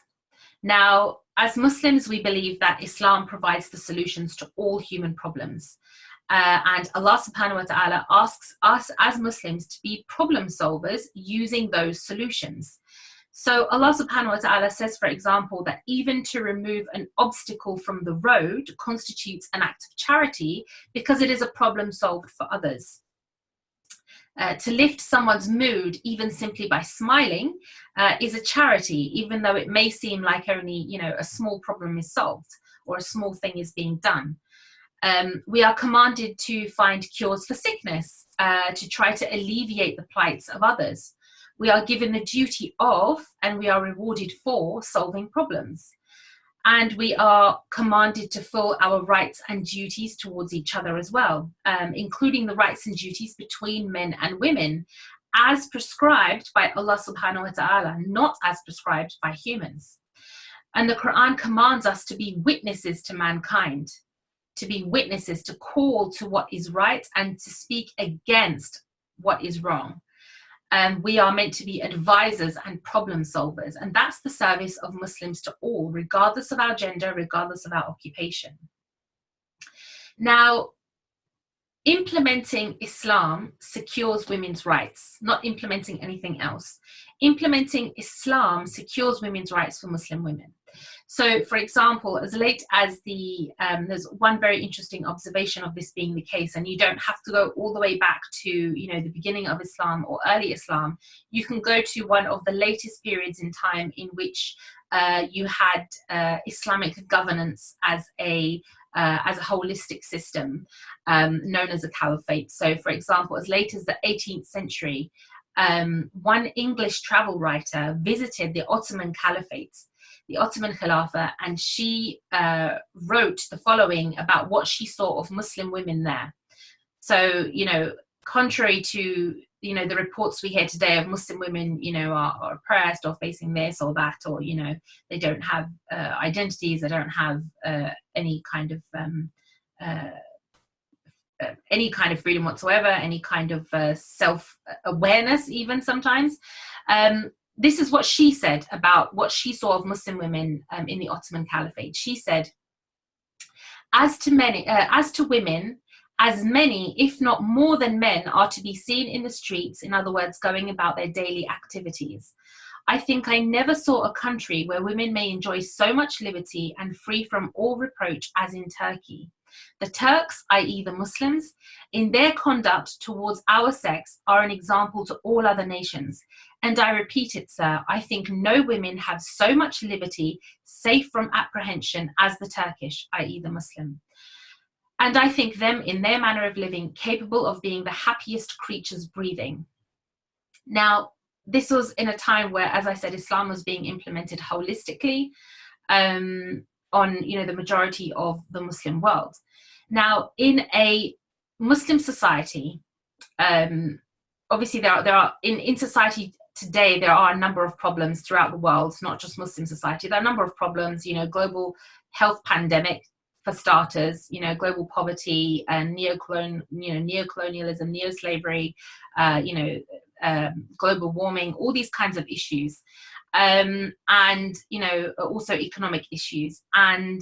Now, as Muslims, we believe that Islam provides the solutions to all human problems. And Allah subhanahu wa ta'ala asks us as Muslims to be problem solvers using those solutions. So Allah subhanahu wa ta'ala says, for example, that even to remove an obstacle from the road constitutes an act of charity because it is a problem solved for others. To lift someone's mood, even simply by smiling, is a charity, even though it may seem like only, a small problem is solved or a small thing is being done. We are commanded to find cures for sickness, to try to alleviate the plights of others. We are given the duty of, and we are rewarded for, solving problems. And we are commanded to fulfill our rights and duties towards each other as well, including the rights and duties between men and women, as prescribed by Allah subhanahu wa ta'ala, not as prescribed by humans. And the Quran commands us to be witnesses to mankind, to be witnesses, to call to what is right and to speak against what is wrong. We are meant to be advisors and problem solvers, and that's the service of Muslims to all, regardless of our gender, regardless of our occupation. Now, implementing Islam secures women's rights, not implementing anything else. Implementing Islam secures women's rights for Muslim women. So, for example, as late as there's one very interesting observation of this being the case, and you don't have to go all the way back to, the beginning of Islam or early Islam. You can go to one of the latest periods in time in which you had Islamic governance as a holistic system known as a caliphate. So, for example, as late as the 18th century, one English travel writer visited the Ottoman Caliphate, the Ottoman Khilafah, and she wrote the following about what she saw of Muslim women there. So, contrary to, the reports we hear today of Muslim women, are oppressed or facing this or that, or, they don't have identities, they don't have any kind of freedom whatsoever, any kind of self-awareness even sometimes. This is what she said about what she saw of Muslim women in the Ottoman Caliphate. She said, as to women, as many, if not more than men, are to be seen in the streets, in other words, going about their daily activities. I think I never saw a country where women may enjoy so much liberty and free from all reproach as in Turkey. The Turks, i.e. the Muslims, in their conduct towards our sex are an example to all other nations. And I repeat it, sir, I think no women have so much liberty, safe from apprehension, as the Turkish, i.e. the Muslim. And I think them, in their manner of living, capable of being the happiest creatures breathing. Now, this was in a time where, as I said, Islam was being implemented holistically on, the majority of the Muslim world. Now, in a Muslim society, obviously there are in society today, there are a number of problems throughout the world, not just Muslim society. There are a number of problems, global health pandemic, for starters, global poverty and neocolonialism, neo-slavery, global warming, all these kinds of issues, and also economic issues. And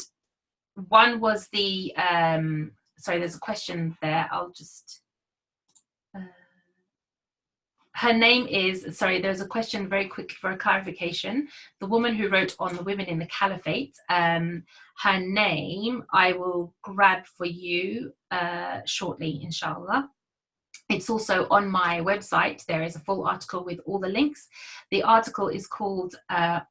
one was the there's a question there. I'll just her name is, there's a question very quick for a clarification. The woman who wrote on the women in the caliphate, her name I will grab for you shortly, inshallah. It's also on my website. There is a full article with all the links. The article is called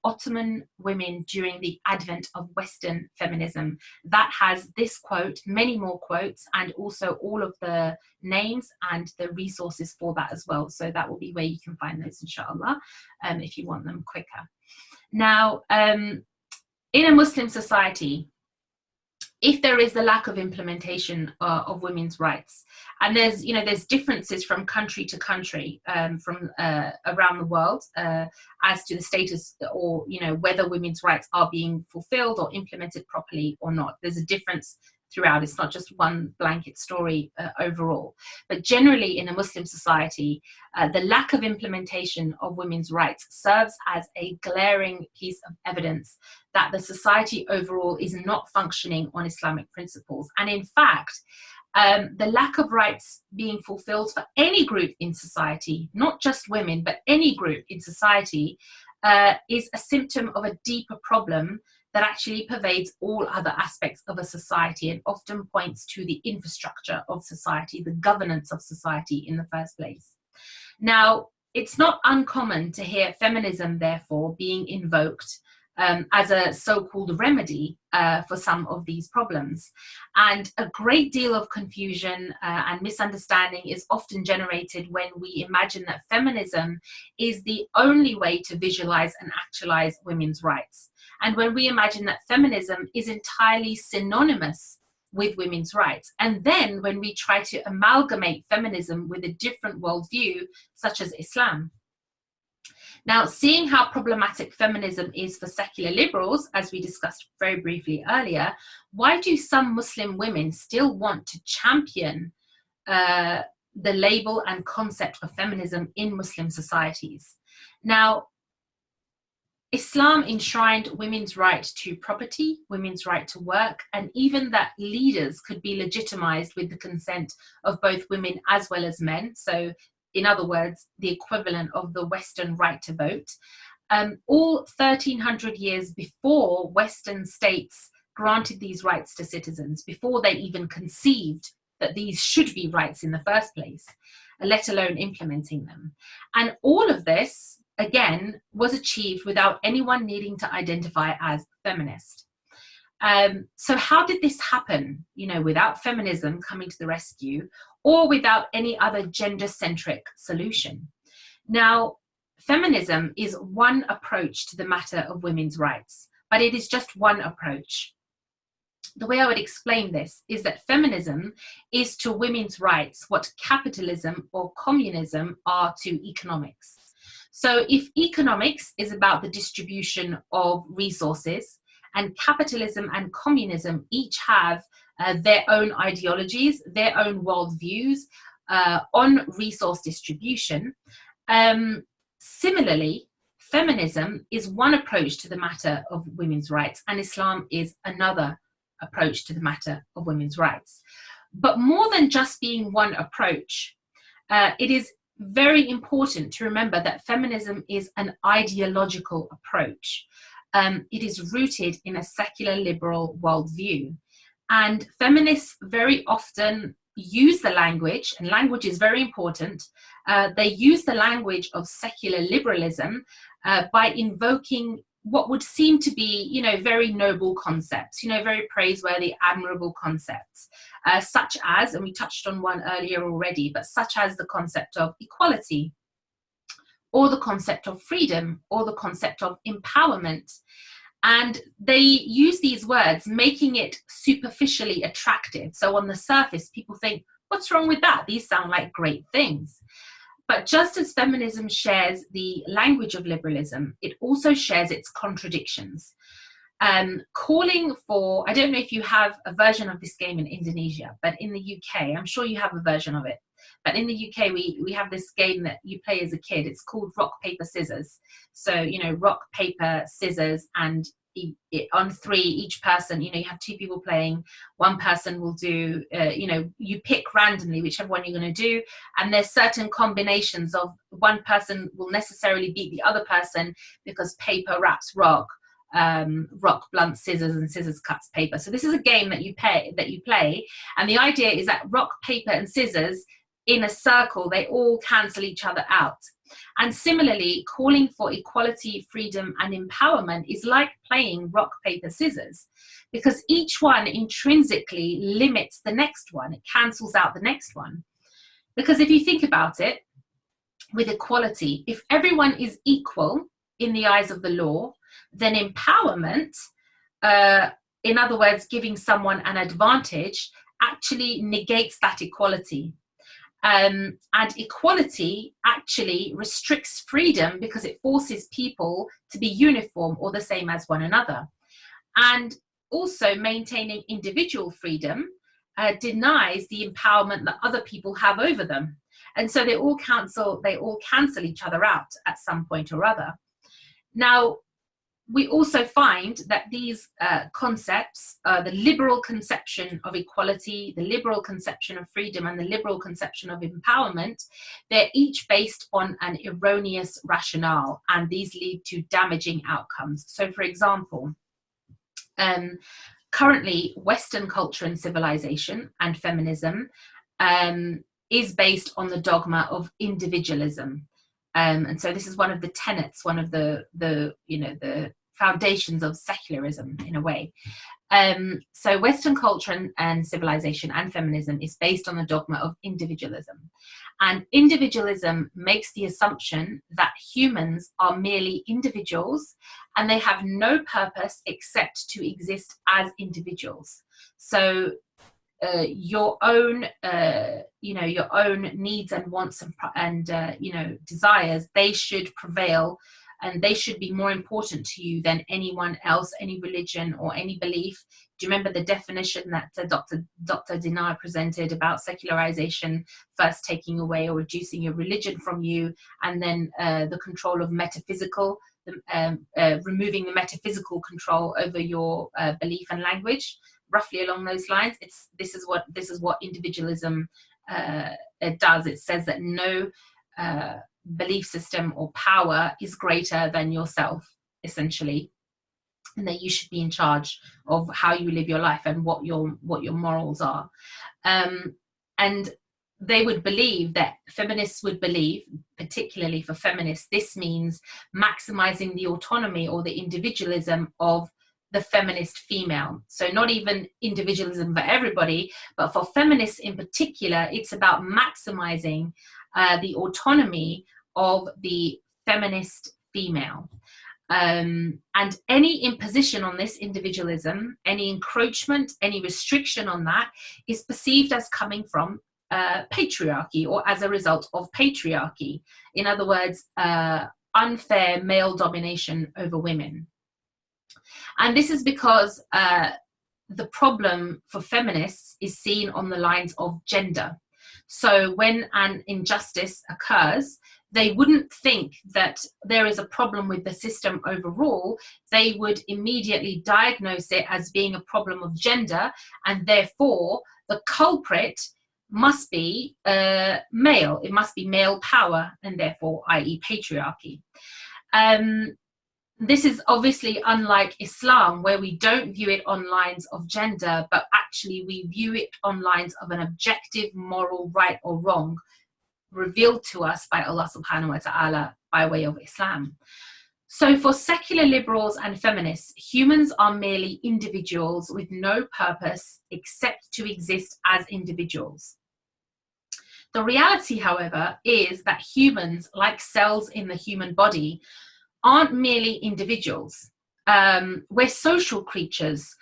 Ottoman Women During the Advent of Western Feminism. That has this quote, many more quotes, and also all of the names and the resources for that as well. So that will be where you can find those, inshallah, if you want them quicker. Now, in a Muslim society, if there is the lack of implementation of women's rights, and there's differences from country to country, from around the world, as to the status or whether women's rights are being fulfilled or implemented properly or not. There's a difference throughout. It's not just one blanket story overall. But generally in a Muslim society, the lack of implementation of women's rights serves as a glaring piece of evidence that the society overall is not functioning on Islamic principles. And in fact, the lack of rights being fulfilled for any group in society, not just women, but any group in society, is a symptom of a deeper problem that actually pervades all other aspects of a society and often points to the infrastructure of society, the governance of society in the first place. Now, it's not uncommon to hear feminism, therefore, being invoked as a so-called remedy for some of these problems. And a great deal of confusion and misunderstanding is often generated when we imagine that feminism is the only way to visualize and actualize women's rights. And when we imagine that feminism is entirely synonymous with women's rights. And then when we try to amalgamate feminism with a different worldview, such as Islam. Now, seeing how problematic feminism is for secular liberals, as we discussed very briefly earlier, why do some Muslim women still want to champion the label and concept of feminism in Muslim societies? Now, Islam enshrined women's right to property, women's right to work, and even that leaders could be legitimized with the consent of both women as well as men. So, in other words, the equivalent of the Western right to vote. All 1300 years before Western states granted these rights to citizens, before they even conceived that these should be rights in the first place, let alone implementing them. And all of this, again, was achieved without anyone needing to identify as feminist. So how did this happen, without feminism coming to the rescue, or without any other gender-centric solution? Now, feminism is one approach to the matter of women's rights, but it is just one approach. The way I would explain this is that feminism is to women's rights what capitalism or communism are to economics. So if economics is about the distribution of resources, and capitalism and communism each have their own ideologies, their own worldviews on resource distribution, similarly, feminism is one approach to the matter of women's rights, and Islam is another approach to the matter of women's rights. But more than just being one approach, it is very important to remember that feminism is an ideological approach. It is rooted in a secular liberal worldview. And feminists very often use the language, and language is very important, they use the language of secular liberalism by invoking what would seem to be, very noble concepts, very praiseworthy, admirable concepts, such as, and we touched on one earlier already, but such as the concept of equality, or the concept of freedom, or the concept of empowerment. And they use these words, making it superficially attractive. So on the surface, people think, what's wrong with that? These sound like great things. But just as feminism shares the language of liberalism, it also shares its contradictions. Calling for, I don't know if you have a version of this game in Indonesia, but in the UK, I'm sure you have a version of it. But in the UK, we have this game that you play as a kid. It's called rock, paper, scissors. So, rock, paper, scissors, and on three, each person, you have two people playing. One person will do, you pick randomly whichever one you're going to do. And there's certain combinations of one person will necessarily beat the other person because paper wraps rock, rock blunts scissors, and scissors cuts paper. So this is a game that you play. And the idea is that rock, paper, and scissors in a circle, they all cancel each other out. And similarly, calling for equality, freedom, and empowerment is like playing rock, paper, scissors, because each one intrinsically limits the next one. It cancels out the next one. Because if you think about it, with equality, if everyone is equal in the eyes of the law, then empowerment, in other words, giving someone an advantage, actually negates that equality. And equality actually restricts freedom because it forces people to be uniform or the same as one another. And also maintaining individual freedom denies the empowerment that other people have over them. And so they all cancel each other out at some point or other. Now, we also find that these concepts, the liberal conception of equality, the liberal conception of freedom, and the liberal conception of empowerment, they're each based on an erroneous rationale, and these lead to damaging outcomes. So, for example, currently, Western culture and civilization and feminism is based on the dogma of individualism. And so this is one of the tenets, one of the foundations of secularism in a way. So Western culture and civilization and feminism is based on the dogma of individualism. And individualism makes the assumption that humans are merely individuals and they have no purpose except to exist as individuals. So your own needs and wants and desires, they should prevail, and they should be more important to you than anyone else, any religion or any belief. Do you remember the definition that Dr. Dinar presented about secularization, first taking away or reducing your religion from you, and then the control of metaphysical, removing the metaphysical control over your belief and language, roughly along those lines. This is what individualism does. It says that no belief system or power is greater than yourself, essentially, and that you should be in charge of how you live your life and what your morals are. And they would believe, that feminists would believe, particularly for feminists, this means maximizing the autonomy or the individualism of the feminist female. So not even individualism for everybody, but for feminists in particular, it's about maximizing the autonomy of the feminist female. And any imposition on this individualism, any encroachment, any restriction on that is perceived as coming from patriarchy, or as a result of patriarchy. In other words, unfair male domination over women. And this is because the problem for feminists is seen on the lines of gender. So when an injustice occurs, they wouldn't think that there is a problem with the system overall. They would immediately diagnose it as being a problem of gender, and therefore the culprit must be male. It must be male power, and therefore, i.e. patriarchy. This is obviously unlike Islam, where we don't view it on lines of gender, but actually we view it on lines of an objective moral right or wrong revealed to us by Allah subhanahu wa ta'ala by way of Islam. So for secular liberals and feminists, humans are merely individuals with no purpose except to exist as individuals. The reality, however, is that humans, like cells in the human body, aren't merely individuals. We're social creatures.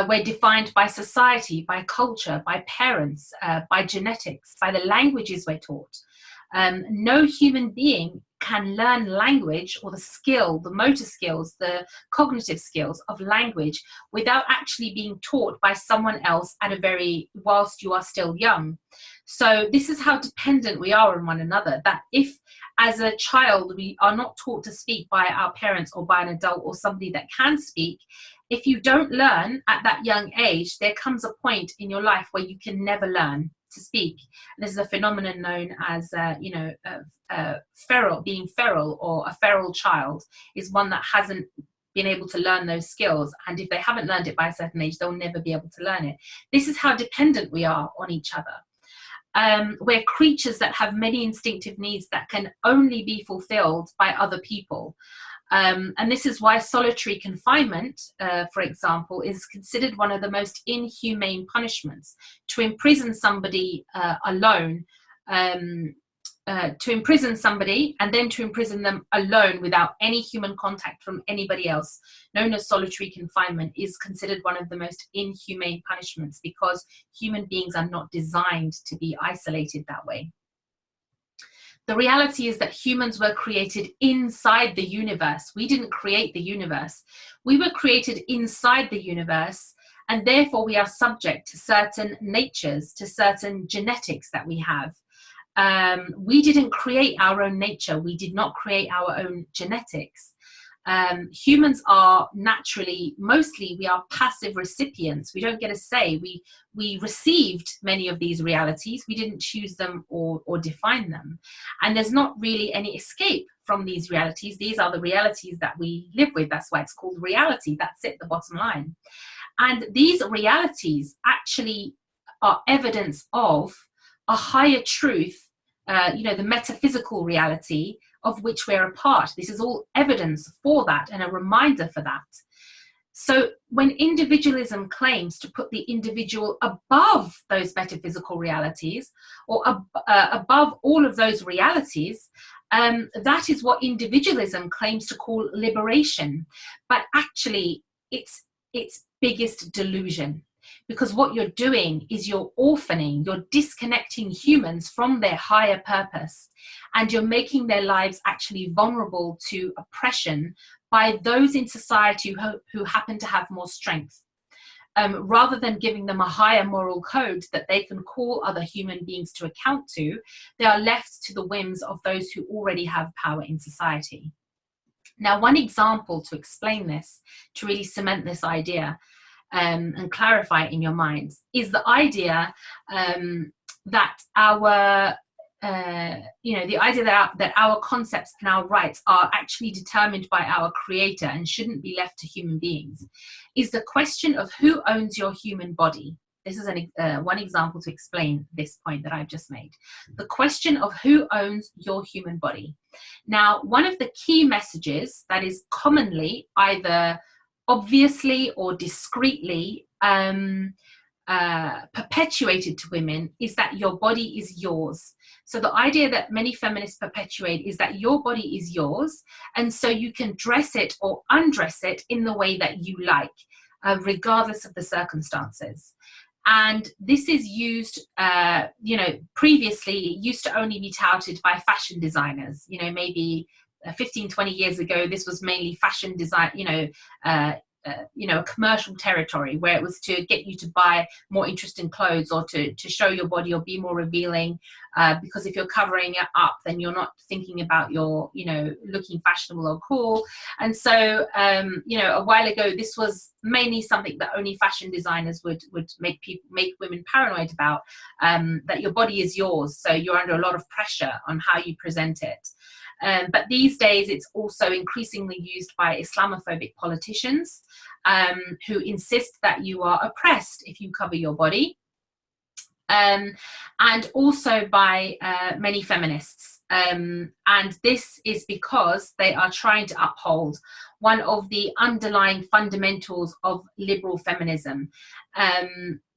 We're defined by society, by culture, by parents, by genetics, by the languages we're taught. No human being can learn language, or the skill, the motor skills, the cognitive skills of language, without actually being taught by someone else whilst you are still young. So this is how dependent we are on one another, that if as a child we are not taught to speak by our parents or by an adult or somebody that can speak, if you don't learn at that young age, there comes a point in your life where you can never learn to speak. And this is a phenomenon known as being feral, or a feral child is one that hasn't been able to learn those skills, and if they haven't learned it by a certain age, they'll never be able to learn it. This is how dependent we are on each other. We're creatures that have many instinctive needs that can only be fulfilled by other people. And this is why solitary confinement, for example, is considered one of the most inhumane punishments. To imprison somebody alone, to imprison somebody and then to imprison them alone without any human contact from anybody else, known as solitary confinement, is considered one of the most inhumane punishments, because human beings are not designed to be isolated that way. The reality is that humans were created inside the universe. We didn't create the universe. We were created inside the universe, and therefore we are subject to certain natures, to certain genetics that we have. We didn't create our own nature. We did not create our own genetics. Humans are naturally, mostly, we are passive recipients. We don't get a say. We received many of these realities. We didn't choose them or define them. And there's not really any escape from these realities. These are the realities that we live with. That's why it's called reality. That's it, the bottom line. And these realities actually are evidence of a higher truth, the metaphysical reality of which we're a part. This is all evidence for that and a reminder for that. So when individualism claims to put the individual above those metaphysical realities, or above all of those realities, that is what individualism claims to call liberation. But actually, it's its biggest delusion. Because what you're doing is you're orphaning, you're disconnecting humans from their higher purpose, and you're making their lives actually vulnerable to oppression by those in society who happen to have more strength. Rather than giving them a higher moral code that they can call other human beings to account to, they are left to the whims of those who already have power in society. Now, one example to explain this, to really cement this idea, and clarify it in your minds, is the idea that our that our concepts and our rights are actually determined by our creator and shouldn't be left to human beings, is the question of who owns your human body. This is one example to explain this point that I've just made. The question of who owns your human body. Now, one of the key messages that is commonly either obviously or discreetly perpetuated to women is that your body is yours. So the idea that many feminists perpetuate is that your body is yours, and so you can dress it or undress it in the way that you like, regardless of the circumstances. And this is used, previously it used to only be touted by fashion designers. Maybe 15, 20 years ago, this was mainly fashion design, a commercial territory where it was to get you to buy more interesting clothes or to show your body or be more revealing, because if you're covering it up, then you're not thinking about your, looking fashionable or cool. And so, a while ago, this was mainly something that only fashion designers would make women paranoid about, that your body is yours, so you're under a lot of pressure on how you present it. But these days, it's also increasingly used by Islamophobic politicians who insist that you are oppressed if you cover your body, and also by many feminists. And this is because they are trying to uphold one of the underlying fundamentals of liberal feminism,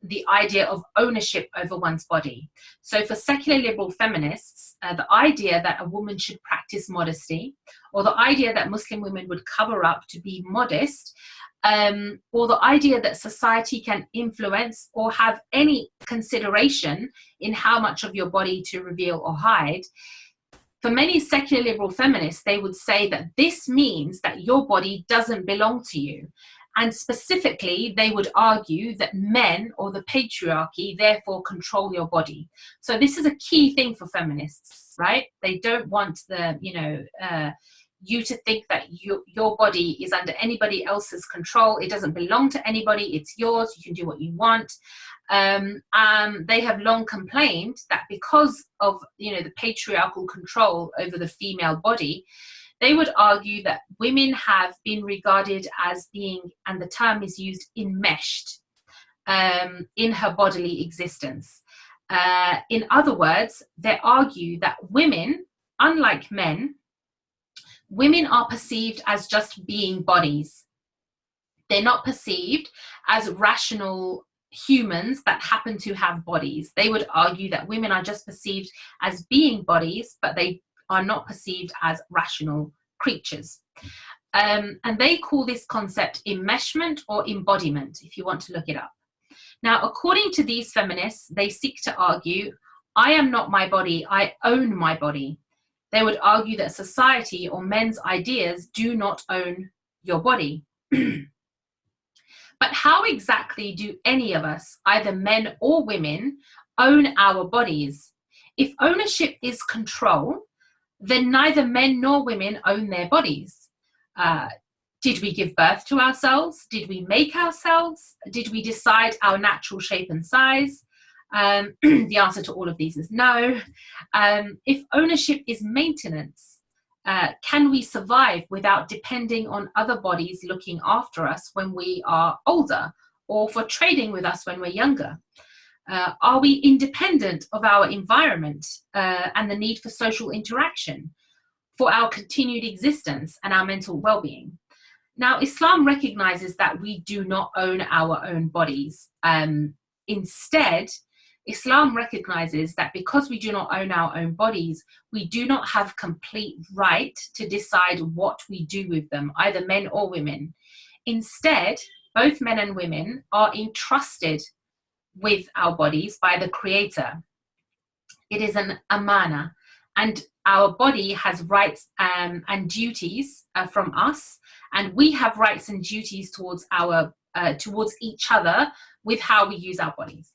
the idea of ownership over one's body. So for secular liberal feminists, the idea that a woman should practice modesty, or the idea that Muslim women would cover up to be modest, or the idea that society can influence or have any consideration in how much of your body to reveal or hide, for many secular liberal feminists, they would say that this means that your body doesn't belong to you. And specifically, they would argue that men or the patriarchy therefore control your body. So this is a key thing for feminists, right? They don't want you to think that your body is under anybody else's control. It doesn't belong to anybody. It's yours. You can do what you want. They have long complained that because of the patriarchal control over the female body, they would argue that women have been regarded as being, and the term is used, enmeshed in her bodily existence. In other words, they argue that women, unlike men, women are perceived as just being bodies. They're not perceived as rational humans that happen to have bodies. They would argue that women are just perceived as being bodies, but they are not perceived as rational creatures. And they call this concept enmeshment or embodiment, if you want to look it up. Now, according to these feminists, they seek to argue, I am not my body, I own my body. They would argue that society or men's ideas do not own your body. But how exactly do any of us, either men or women, own our bodies? If ownership is control, then neither men nor women own their bodies. Did we give birth to ourselves? Did we make ourselves? Did we decide our natural shape and size? The answer to all of these is no. If ownership is maintenance, can we survive without depending on other bodies looking after us when we are older, or for trading with us when we're younger? Are we independent of our environment and the need for social interaction for our continued existence and our mental well-being? Now, Islam recognizes that we do not own our own bodies. Instead, Islam recognizes that because we do not own our own bodies, we do not have complete right to decide what we do with them, either men or women. Instead, both men and women are entrusted with our bodies by the Creator. It is an amana, and our body has rights and duties from us, and we have rights and duties towards each other with how we use our bodies.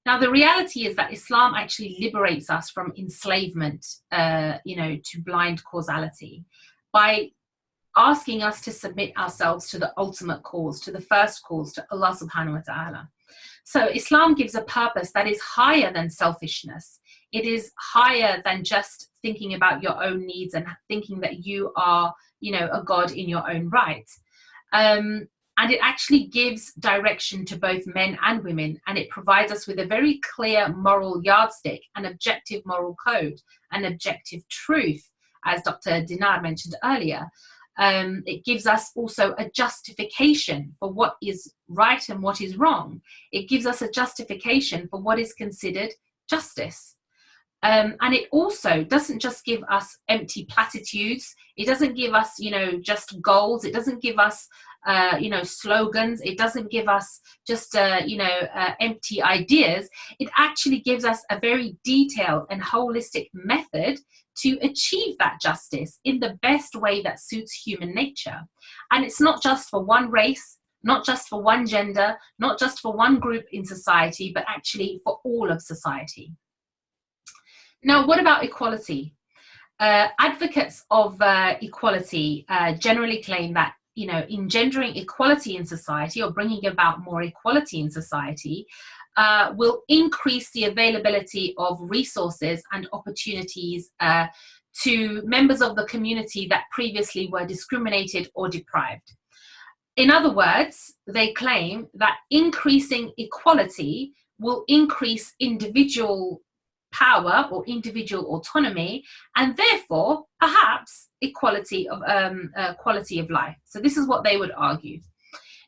Now, the reality is that Islam actually liberates us from enslavement, to blind causality, by asking us to submit ourselves to the ultimate cause, to the first cause, to Allah subhanahu wa ta'ala. So Islam gives a purpose that is higher than selfishness. It is higher than just thinking about your own needs and thinking that you are, a God in your own right. And it actually gives direction to both men and women, and it provides us with a very clear moral yardstick, an objective moral code, an objective truth, as Dr. Dinar mentioned earlier. It gives us also a justification for what is right and what is wrong. It gives us a justification for what is considered justice. And it also doesn't just give us empty platitudes. It doesn't give us, just goals. It doesn't give us, slogans. It doesn't give us just, empty ideas. It actually gives us a very detailed and holistic method to achieve that justice in the best way that suits human nature. And it's not just for one race, not just for one gender, not just for one group in society, but actually for all of society. Now, what about equality? Advocates of equality generally claim that, engendering equality in society, or bringing about more equality in society, will increase the availability of resources and opportunities to members of the community that previously were discriminated or deprived. In other words, they claim that increasing equality will increase individual power or individual autonomy, and therefore perhaps equality of quality of life. So this is what they would argue.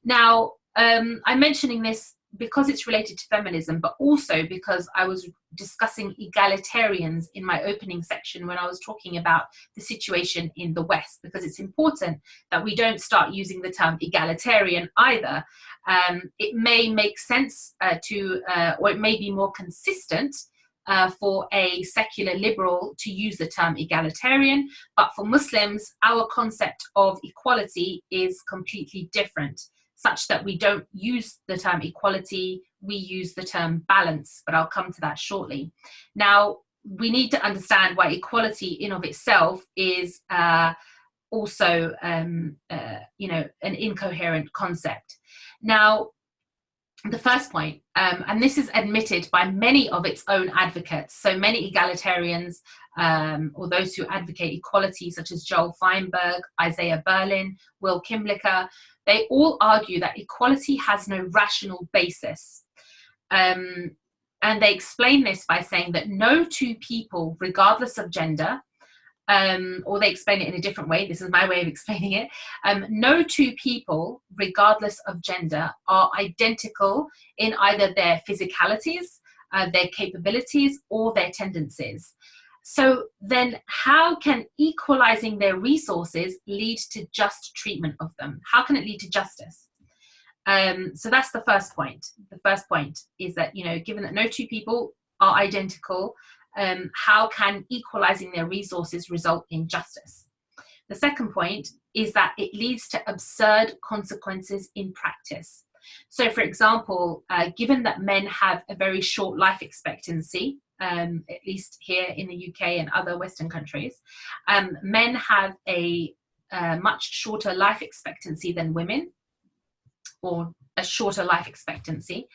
Now, I'm mentioning this because it's related to feminism, but also because I was discussing egalitarians in my opening section when I was talking about the situation in the West, because it's important that we don't start using the term egalitarian either. It may make sense or it may be more consistent for a secular liberal to use the term egalitarian, but for Muslims, our concept of equality is completely different, such that we don't use the term equality, we use the term balance, but I'll come to that shortly. Now, we need to understand why equality in of itself is also, an incoherent concept. Now, the first point, and this is admitted by many of its own advocates, so many egalitarians or those who advocate equality, such as Joel Feinberg, Isaiah Berlin, Will Kimblicker, they all argue that equality has no rational basis. And they explain this by saying that no two people, regardless of gender, or they explain it in a different way, this is my way of explaining it, no two people, regardless of gender, are identical in either their physicalities, their capabilities, or their tendencies. So then how can equalizing their resources lead to just treatment of them? How can it lead to justice? So that's the first point. The first point is that, given that no two people are identical, how can equalizing their resources result in justice? The second point is that it leads to absurd consequences in practice. So, for example, given that men have a very short life expectancy, at least here in the UK and other Western countries, men have a much shorter life expectancy than women, or a shorter life expectancy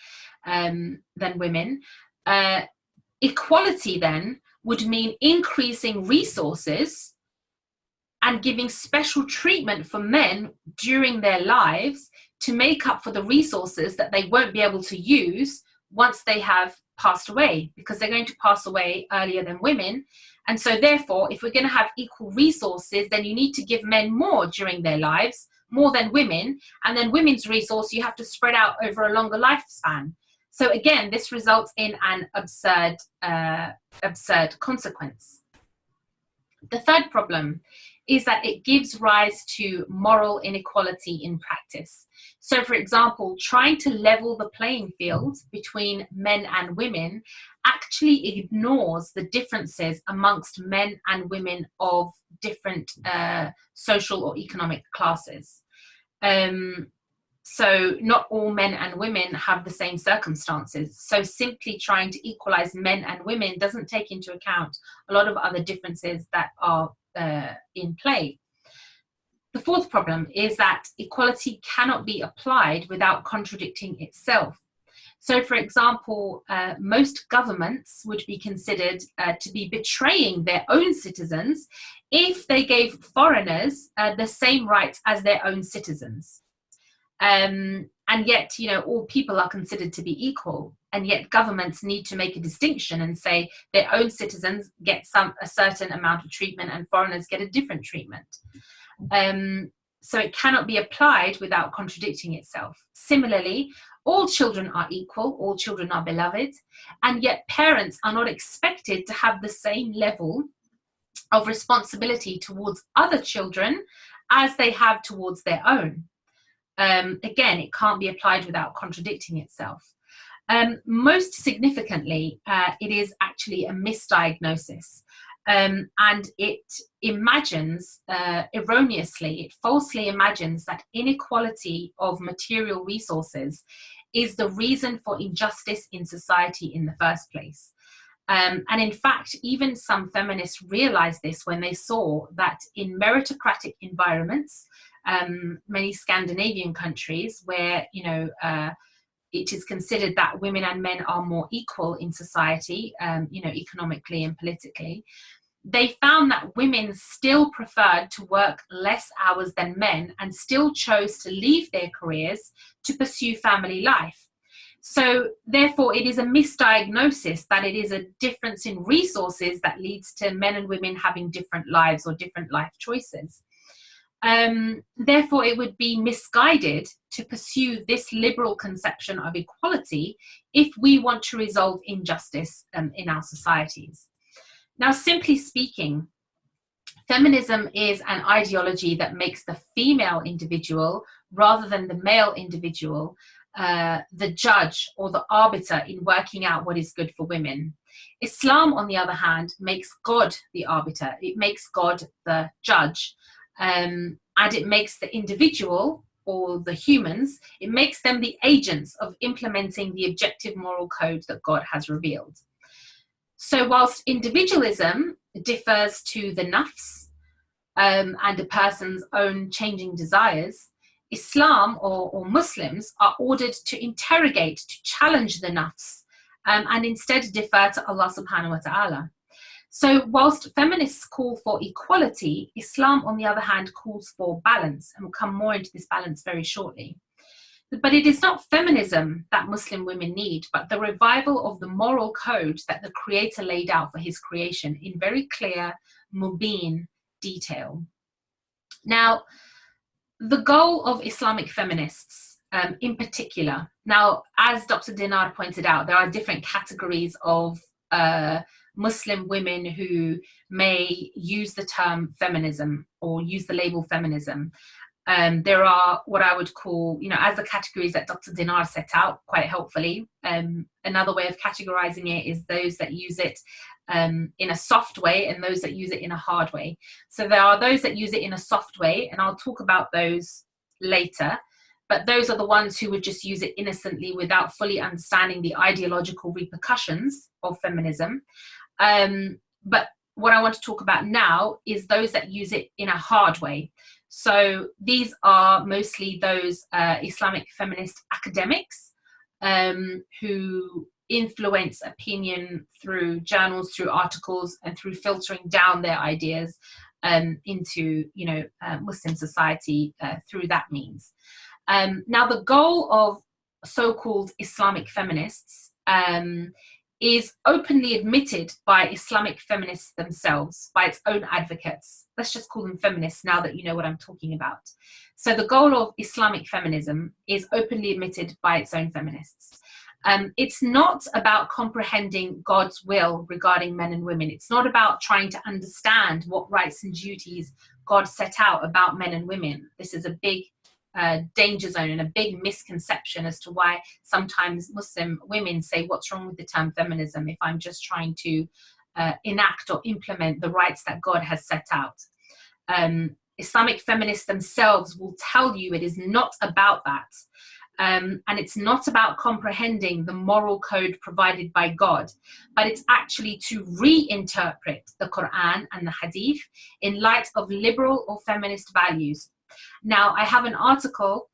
than women. Equality then would mean increasing resources and giving special treatment for men during their lives to make up for the resources that they won't be able to use once they have passed away, because they're going to pass away earlier than women. And so therefore, if we're going to have equal resources, then you need to give men more during their lives, more than women, and then women's resource you have to spread out over a longer lifespan. So again, this results in an absurd consequence. The third problem is that it gives rise to moral inequality in practice. So for example, trying to level the playing field between men and women actually ignores the differences amongst men and women of different social or economic classes. So not all men and women have the same circumstances. So simply trying to equalize men and women doesn't take into account a lot of other differences that are in play. The fourth problem is that equality cannot be applied without contradicting itself. So for example, most governments would be considered to be betraying their own citizens if they gave foreigners the same rights as their own citizens. And yet, you know, all people are considered to be equal, and yet governments need to make a distinction and say their own citizens get a certain amount of treatment and foreigners get a different treatment. So it cannot be applied without contradicting itself. Similarly, all children are equal, all children are beloved, and yet parents are not expected to have the same level of responsibility towards other children as they have towards their own. Again, it can't be applied without contradicting itself. Most significantly, it is actually a misdiagnosis. And it imagines, erroneously, it falsely imagines that inequality of material resources is the reason for injustice in society in the first place. And in fact, even some feminists realized this when they saw that in meritocratic environments, many Scandinavian countries where, you know, it is considered that women and men are more equal in society, you know, economically and politically, they found that women still preferred to work less hours than men and still chose to leave their careers to pursue family life. So therefore, it is a misdiagnosis that it is a difference in resources that leads to men and women having different lives or different life choices. Therefore, it would be misguided to pursue this liberal conception of equality if we want to resolve injustice in our societies. Now, simply speaking, feminism is an ideology that makes the female individual, rather than the male individual, the judge or the arbiter in working out what is good for women. Islam, on the other hand, makes God the arbiter. It makes God the judge. And it makes the individual, or the humans, it makes them the agents of implementing the objective moral code that God has revealed. So whilst individualism differs to the nafs and a person's own changing desires, Islam or Muslims are ordered to interrogate, to challenge the nafs, and instead defer to Allah subhanahu wa ta'ala. So whilst feminists call for equality, Islam, on the other hand, calls for balance, and we'll come more into this balance very shortly. But it is not feminism that Muslim women need, but the revival of the moral code that the Creator laid out for his creation in very clear, mubin detail. Now, the goal of Islamic feminists in particular, now, as Dr. Dinar pointed out, there are different categories of Muslim women who may use the term feminism or use the label feminism. There are what I would call, you know, as the categories that Dr. Dinar set out quite helpfully. Another way of categorizing it is those that use it in a soft way and those that use it in a hard way. So there are those that use it in a soft way, and I'll talk about those later. But those are the ones who would just use it innocently without fully understanding the ideological repercussions of feminism. But what I want to talk about now is those that use it in a hard way. So these are mostly those Islamic feminist academics who influence opinion through journals, through articles, and through filtering down their ideas into, you know, Muslim society through that means. Now, the goal of so-called Islamic feminists is openly admitted by Islamic feminists themselves, by its own advocates. Let's just call them feminists now that you know what I'm talking about. So the goal of Islamic feminism is openly admitted by its own feminists. It's not about comprehending God's will regarding men and women. It's not about trying to understand what rights and duties God set out about men and women. This is a big danger zone and a big misconception as to why sometimes Muslim women say, what's wrong with the term feminism if I'm just trying to enact or implement the rights that God has set out. Islamic feminists themselves will tell you it is not about that. And it's not about comprehending the moral code provided by God, but it's actually to reinterpret the Quran and the Hadith in light of liberal or feminist values. Now, I have an article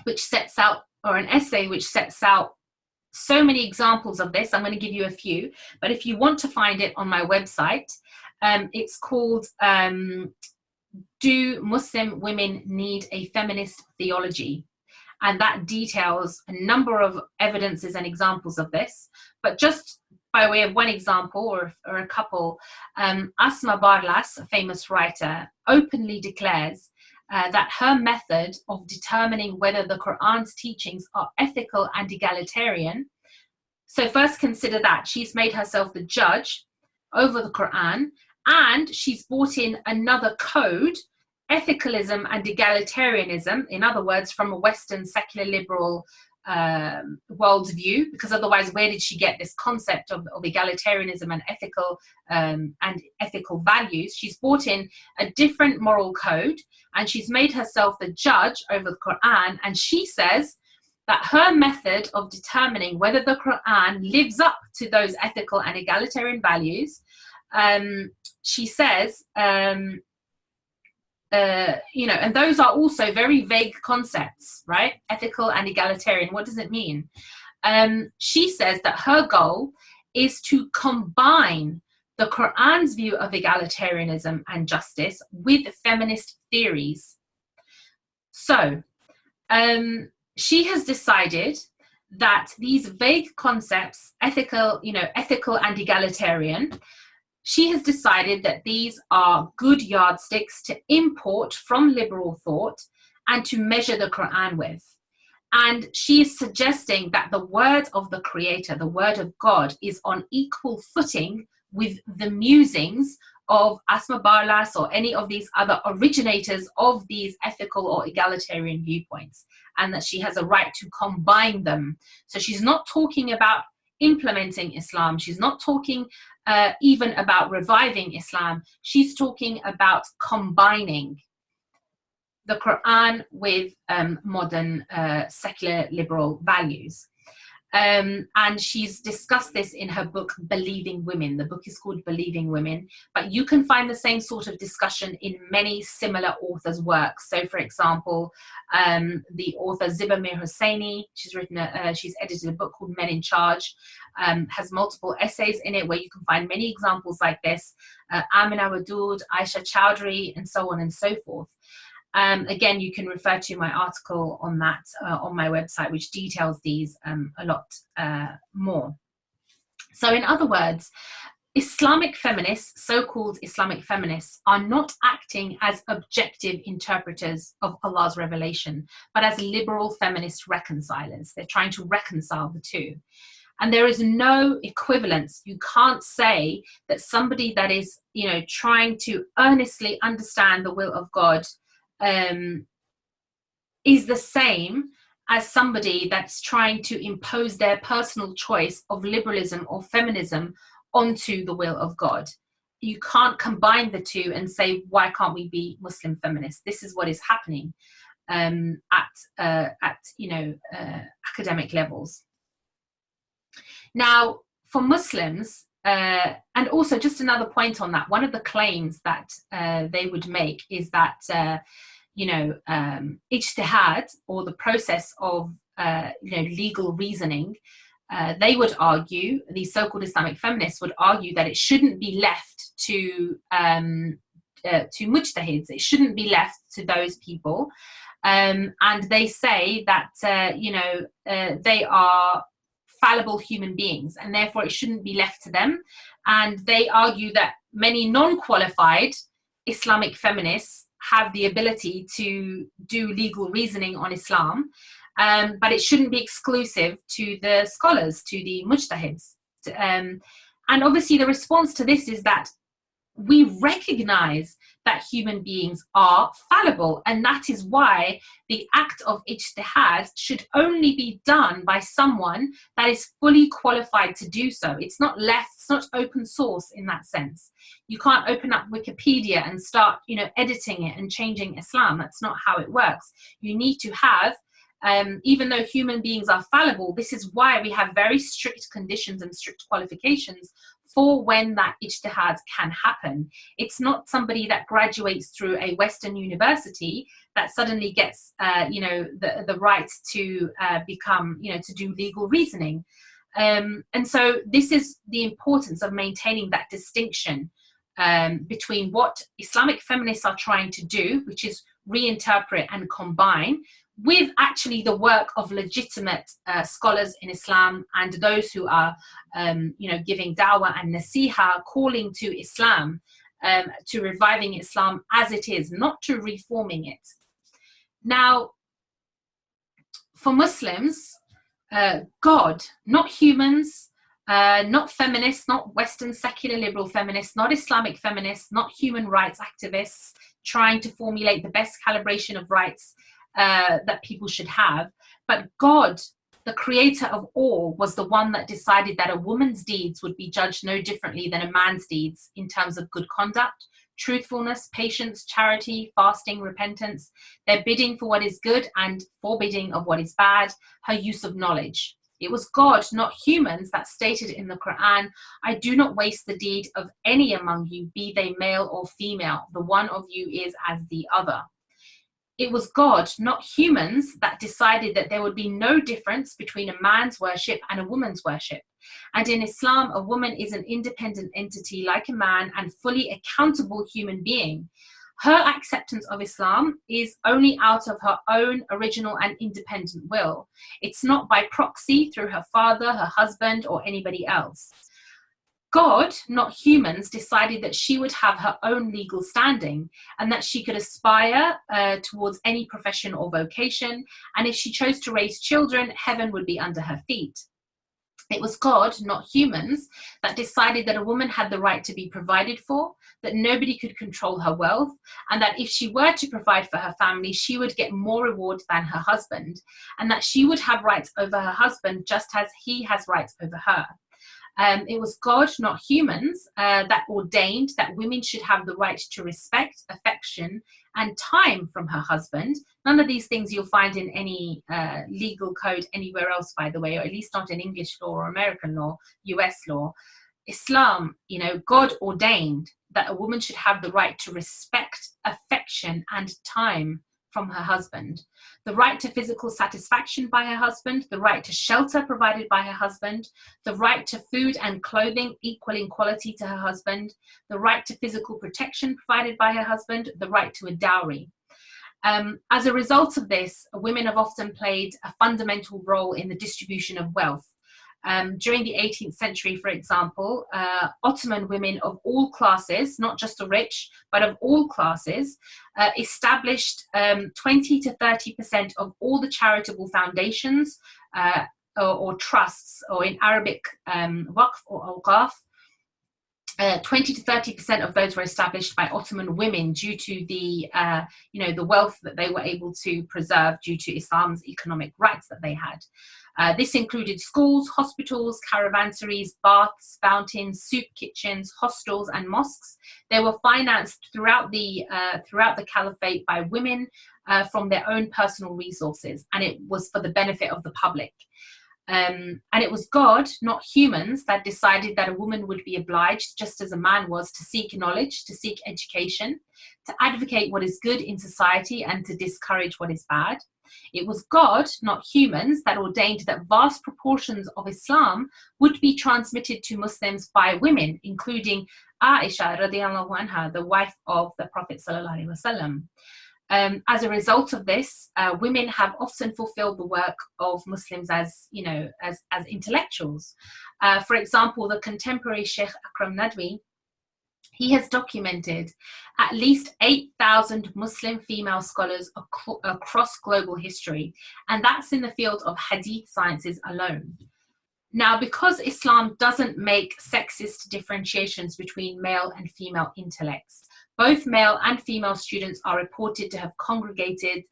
which sets out, or an essay which sets out so many examples of this. I'm going to give you a few, but if you want to find it on my website, it's called Do Muslim Women Need a Feminist Theology? And that details a number of evidences and examples of this. But just by way of one example or a couple, Asma Barlas, a famous writer, openly declares that her method of determining whether the Quran's teachings are ethical and egalitarian. So first consider that she's made herself the judge over the Quran, and she's brought in another code, ethicalism and egalitarianism, in other words, from a Western secular liberal worldview, because otherwise where did she get this concept of egalitarianism and ethical values? She's brought in a different moral code, and she's made herself the judge over the Quran, and she says that her method of determining whether the Quran lives up to those ethical and egalitarian values, she says, you know, and those are also very vague concepts, right? Ethical and egalitarian, what does it mean? She says that her goal is to combine the Quran's view of egalitarianism and justice with feminist theories. So she has decided that these vague concepts, ethical and egalitarian, she has decided that these are good yardsticks to import from liberal thought and to measure the Quran with. And she is suggesting that the word of the Creator, the word of God, is on equal footing with the musings of Asma Barlas or any of these other originators of these ethical or egalitarian viewpoints, and that she has a right to combine them. So she's not talking about implementing Islam. She's not talking even about reviving Islam. She's talking about combining the Quran with modern secular liberal values. And she's discussed this in her book, Believing Women. The book is called Believing Women, but you can find the same sort of discussion in many similar authors' works. So, for example, the author Ziba Mir Hosseini, she's edited a book called Men in Charge, has multiple essays in it where you can find many examples like this. Amina Wadood, Aisha Chowdhury, and so on and so forth. Again, you can refer to my article on that on my website, which details these a lot more. So in other words, Islamic feminists, so-called Islamic feminists, are not acting as objective interpreters of Allah's revelation, but as liberal feminist reconcilers. They're trying to reconcile the two. And there is no equivalence. You can't say that somebody that is, trying to earnestly understand the will of God is the same as somebody that's trying to impose their personal choice of liberalism or feminism onto the will of God. You can't combine the two and say, why can't we be Muslim feminists? This is what is happening at academic levels. Now, for Muslims, and also just another point on that, one of the claims that they would make is that ijtihad, or the process of legal reasoning, they would argue, these so-called Islamic feminists would argue, that it shouldn't be left to mujtahids. It shouldn't be left to those people, and they say that they are fallible human beings, and therefore it shouldn't be left to them. And they argue that many non-qualified Islamic feminists have the ability to do legal reasoning on Islam, but it shouldn't be exclusive to the scholars, to the mujtahids. And obviously the response to this is that we recognize that human beings are fallible, and that is why the act of ijtihad should only be done by someone that is fully qualified to do so. It's not left, it's not open source in that sense. You can't open up Wikipedia and start, editing it and changing Islam. That's not how it works. You need to have, even though human beings are fallible, this is why we have very strict conditions and strict qualifications for when that ijtihad can happen. It's not somebody that graduates through a Western university that suddenly gets, the right to become, to do legal reasoning. And so this is the importance of maintaining that distinction between what Islamic feminists are trying to do, which is reinterpret and combine, with actually the work of legitimate scholars in Islam, and those who are, giving da'wah and nasiha, calling to Islam, to reviving Islam as it is, not to reforming it. Now, for Muslims, God, not humans, not feminists, not Western secular liberal feminists, not Islamic feminists, not human rights activists trying to formulate the best calibration of rights that people should have, but God, the creator of all, was the one that decided that a woman's deeds would be judged no differently than a man's deeds in terms of good conduct, truthfulness, patience, charity, fasting, repentance, their bidding for what is good and forbidding of what is bad, her use of knowledge. It was God, not humans, that stated in the Quran, "I do not waste the deed of any among you, be they male or female. The one of you is as the other." It was God, not humans, that decided that there would be no difference between a man's worship and a woman's worship. And in Islam, a woman is an independent entity like a man and fully accountable human being. Her acceptance of Islam is only out of her own original and independent will. It's not by proxy through her father, her husband, or anybody else. God, not humans, decided that she would have her own legal standing and that she could aspire towards any profession or vocation. And if she chose to raise children, heaven would be under her feet. It was God, not humans, that decided that a woman had the right to be provided for, that nobody could control her wealth, and that if she were to provide for her family, she would get more reward than her husband, and that she would have rights over her husband just as he has rights over her. It was God, not humans, that ordained that women should have the right to respect, affection, and time from her husband. None of these things you'll find in any legal code anywhere else, by the way, or at least not in English law or American law, US law. Islam, God ordained that a woman should have the right to respect, affection, and time from her husband, the right to physical satisfaction by her husband, the right to shelter provided by her husband, the right to food and clothing equal in quality to her husband, the right to physical protection provided by her husband, the right to a dowry. As a result of this, women have often played a fundamental role in the distribution of wealth. During the 18th century, for example, Ottoman women of all classes, not just the rich, but of all classes, established 20 to 30% of all the charitable foundations or trusts, or in Arabic, waqf or awqaf. 20 to 30% of those were established by Ottoman women due to the, the wealth that they were able to preserve due to Islam's economic rights that they had. This included schools, hospitals, caravansaries, baths, fountains, soup kitchens, hostels, and mosques. They were financed throughout the caliphate by women from their own personal resources, and it was for the benefit of the public. And it was God, not humans, that decided that a woman would be obliged, just as a man was, to seek knowledge, to seek education, to advocate what is good in society and to discourage what is bad. It was God, not humans, that ordained that vast proportions of Islam would be transmitted to Muslims by women, including Aisha radiallahu anha, the wife of the Prophet sallallahu alaihi wasallam. As a result of this, women have often fulfilled the work of Muslims as, you know, as intellectuals. For example, the contemporary Sheikh Akram Nadwi, he has documented at least 8,000 Muslim female scholars across global history, and that's in the field of hadith sciences alone. Now, because Islam doesn't make sexist differentiations between male and female intellects, both male and female students are reported to have congregated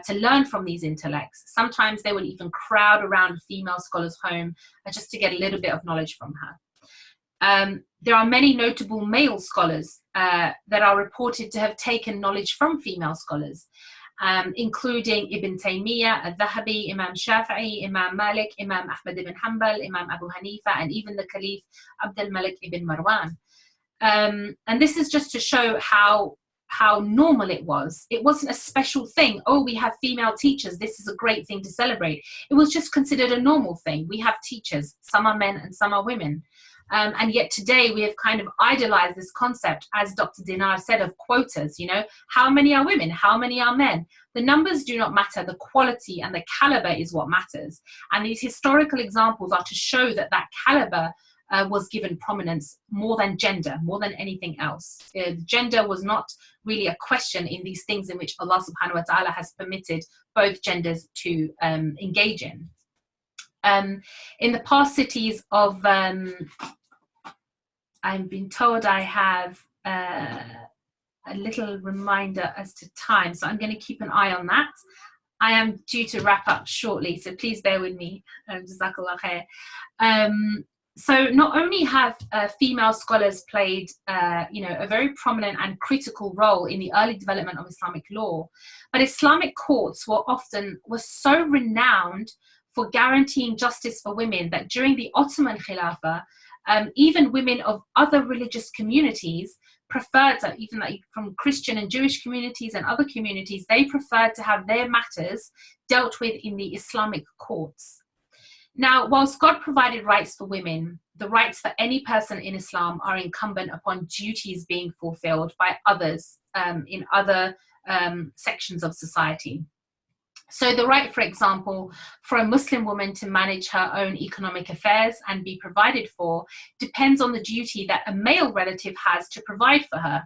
to learn from these intellects. Sometimes they would even crowd around a female scholar's home just to get a little bit of knowledge from her. There are many notable male scholars that are reported to have taken knowledge from female scholars, including Ibn Taymiyyah, Al-Dhahabi, Imam Shafi'i, Imam Malik, Imam Ahmad ibn Hanbal, Imam Abu Hanifa, and even the Caliph Abdul Malik ibn Marwan. And this is just to show how normal it was. It wasn't a special thing. Oh, we have female teachers, this is a great thing to celebrate. It was just considered a normal thing. We have teachers, some are men and some are women. And yet today we have kind of idolized this concept, as Dr. Dinar said, of quotas. You know, how many are women? How many are men? The numbers do not matter. The quality and the caliber is what matters. And these historical examples are to show that that caliber was given prominence more than gender, more than anything else. Gender was not really a question in these things in which Allah subhanahu wa ta'ala has permitted both genders to engage in. In the past cities of, I've been told I have a little reminder as to time, so I'm going to keep an eye on that. I am due to wrap up shortly, so please bear with me. Jazakallah khair. So not only have female scholars played, you know, a very prominent and critical role in the early development of Islamic law, but Islamic courts were so renowned for guaranteeing justice for women that during the Ottoman Khilafah, even women of other religious communities preferred to, even like from Christian and Jewish communities and other communities, they preferred to have their matters dealt with in the Islamic courts. Now, whilst God provided rights for women, the rights for any person in Islam are incumbent upon duties being fulfilled by others in other sections of society. So the right, for example, for a Muslim woman to manage her own economic affairs and be provided for depends on the duty that a male relative has to provide for her.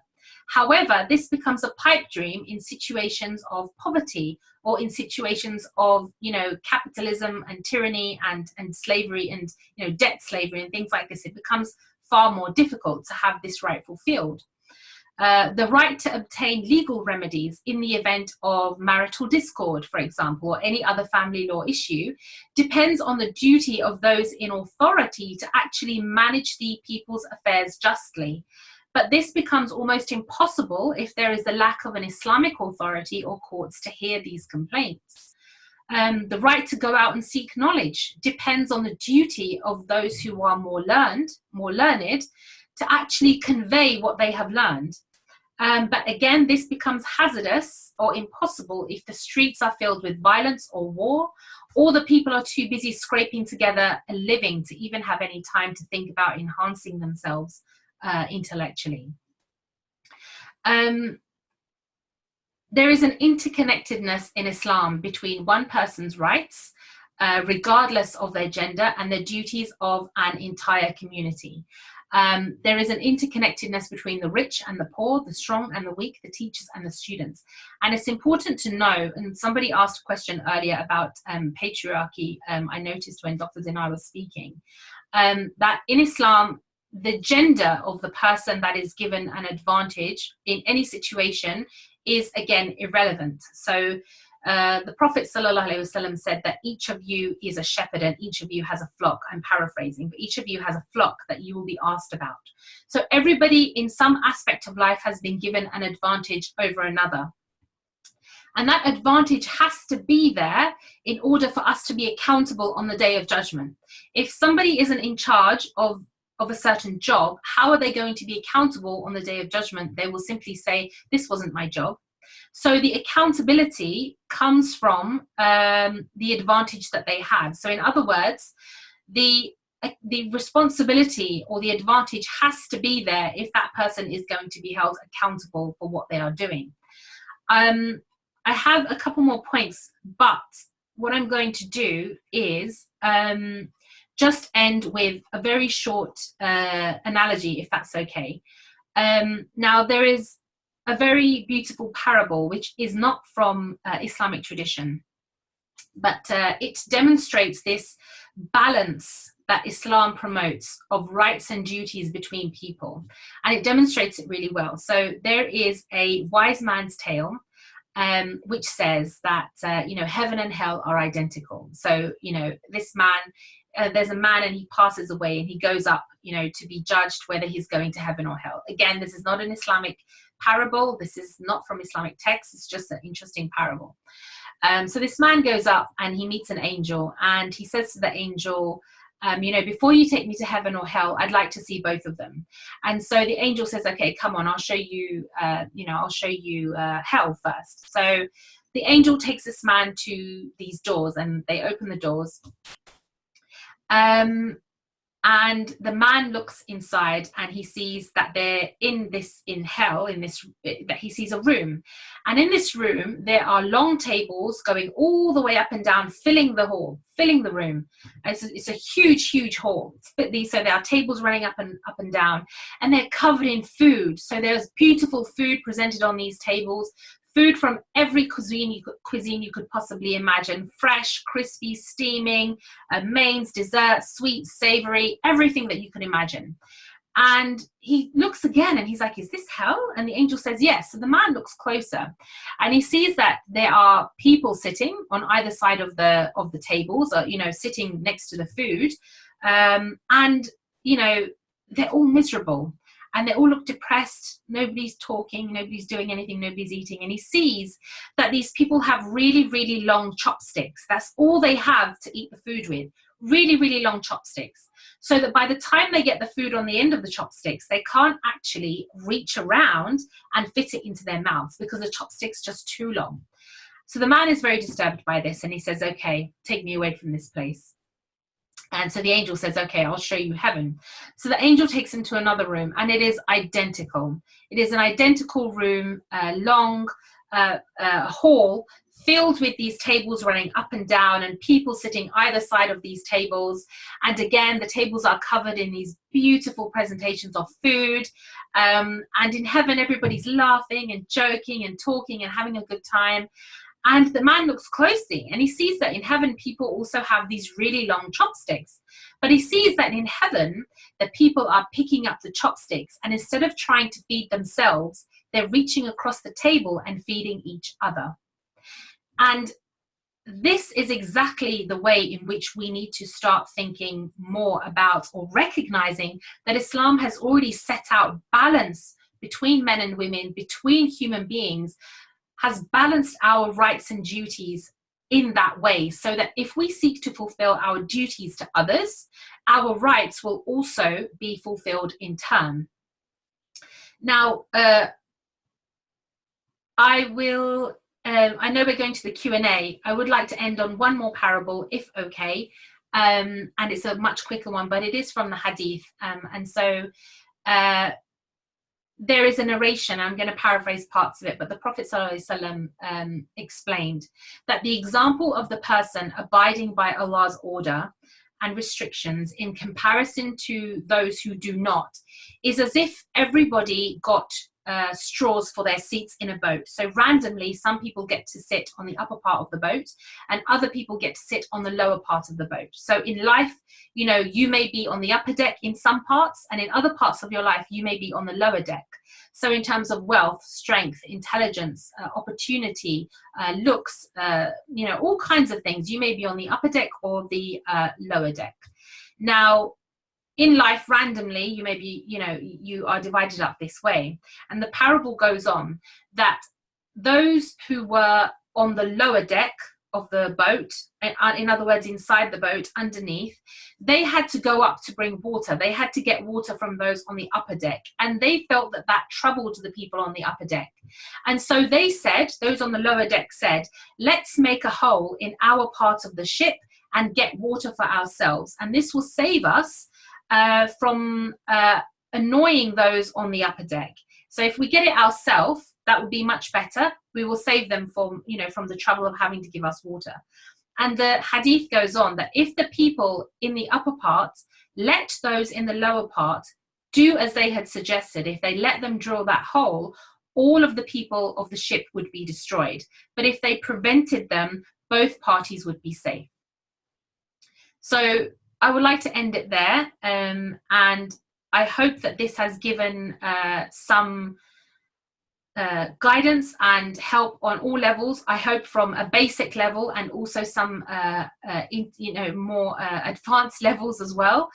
However, this becomes a pipe dream in situations of poverty or in situations of, you know, capitalism and tyranny and slavery and, you know, debt slavery and things like this. It becomes far more difficult to have this right fulfilled. The right to obtain legal remedies in the event of marital discord, for example, or any other family law issue, depends on the duty of those in authority to actually manage the people's affairs justly. But this becomes almost impossible if there is the lack of an Islamic authority or courts to hear these complaints. The right to go out and seek knowledge depends on the duty of those who are more learned, to actually convey what they have learned. But again, this becomes hazardous or impossible if the streets are filled with violence or war, or the people are too busy scraping together a living to even have any time to think about enhancing themselves intellectually. There is an interconnectedness in Islam between one person's rights, regardless of their gender, and the duties of an entire community. There is an interconnectedness between the rich and the poor, the strong and the weak, the teachers and the students. And it's important to know, and somebody asked a question earlier about patriarchy, I noticed when Dr. Dinar was speaking, that in Islam, the gender of the person that is given an advantage in any situation is again irrelevant. So the Prophet ﷺ said that each of you is a shepherd and each of you has a flock. I'm paraphrasing, but each of you has a flock that you will be asked about. So everybody in some aspect of life has been given an advantage over another. And that advantage has to be there in order for us to be accountable on the day of judgment. If somebody isn't in charge of a certain job, how are they going to be accountable on the day of judgment? They will simply say, this wasn't my job. So the accountability comes from the advantage that they had. So in other words, the responsibility or the advantage has to be there if that person is going to be held accountable for what they are doing. I have a couple more points, but what I'm going to do is just end with a very short analogy, if that's okay. Now, there is a very beautiful parable, which is not from Islamic tradition, but it demonstrates this balance that Islam promotes of rights and duties between people. And it demonstrates it really well. So there is a wise man's tale, which says that, heaven and hell are identical. So, this man, there's a man and he passes away and he goes up, to be judged whether he's going to heaven or hell. Again, this is not an Islamic parable. This is not from Islamic text. It's just an interesting parable. So this man goes up and he meets an angel, and he says to the angel, before you take me to heaven or hell, I'd like to see both of them. And so the angel says, okay, come on, I'll show you, hell first. So the angel takes this man to these doors, and they open the doors. And the man looks inside, and he sees that they're in hell, that he sees a room. And in this room, there are long tables going all the way up and down, filling the hall, filling the room. And it's a huge, huge hall. So there are tables running up and down, and they're covered in food. So there's beautiful food presented on these tables. Food from every cuisine you could possibly imagine. Fresh, crispy, steaming, mains, desserts, sweet, savory, everything that you can imagine. And he looks again and he's like, is this hell? And the angel says, yes. So the man looks closer and he sees that there are people sitting on either side of the tables, or, sitting next to the food. And they're all miserable. And they all look depressed. Nobody's talking, nobody's doing anything, nobody's eating. And he sees that these people have really, really long chopsticks. That's all they have to eat the food with. Really, really long chopsticks. So that by the time they get the food on the end of the chopsticks, they can't actually reach around and fit it into their mouths because the chopstick's just too long. So the man is very disturbed by this, and he says, okay, take me away from this place. And so the angel says, okay, I'll show you heaven. So the angel takes him to another room, and it is identical. It is an identical room, long hall filled with these tables running up and down and people sitting either side of these tables. And again, the tables are covered in these beautiful presentations of food. And in heaven, everybody's laughing and joking and talking and having a good time. And the man looks closely and he sees that in heaven, people also have these really long chopsticks. But he sees that in heaven, the people are picking up the chopsticks, and instead of trying to feed themselves, they're reaching across the table and feeding each other. And this is exactly the way in which we need to start thinking more about, or recognizing that Islam has already set out balance between men and women, between human beings, has balanced our rights and duties in that way, so that if we seek to fulfill our duties to others, our rights will also be fulfilled in turn. Now, I know we're going to the Q&A. I would like to end on one more parable, if okay, and it's a much quicker one, but it is from the Hadith, and so there is a narration. I'm going to paraphrase parts of it, but the Prophet ﷺ explained that the example of the person abiding by Allah's order and restrictions in comparison to those who do not is as if everybody got straws for their seats in a boat. So randomly, some people get to sit on the upper part of the boat and other people get to sit on the lower part of the boat. So in life, you may be on the upper deck in some parts, and in other parts of your life, you may be on the lower deck. So in terms of wealth, strength, intelligence, opportunity, looks, all kinds of things, you may be on the upper deck or the lower deck. Now, in life, randomly, you may be, you are divided up this way. And the parable goes on that those who were on the lower deck of the boat, in other words, inside the boat, underneath, they had to go up to bring water. They had to get water from those on the upper deck. And they felt that that troubled the people on the upper deck. And so they said, those on the lower deck said, let's make a hole in our part of the ship and get water for ourselves. And this will save us from annoying those on the upper deck. So if we get it ourselves, that would be much better. We will save them from, from the trouble of having to give us water. And the hadith goes on that if the people in the upper part let those in the lower part do as they had suggested, if they let them drill that hole, all of the people of the ship would be destroyed. But if they prevented them, both parties would be safe. So I would like to end it there. And I hope that this has given some guidance and help on all levels. I hope from a basic level and also some more advanced levels as well.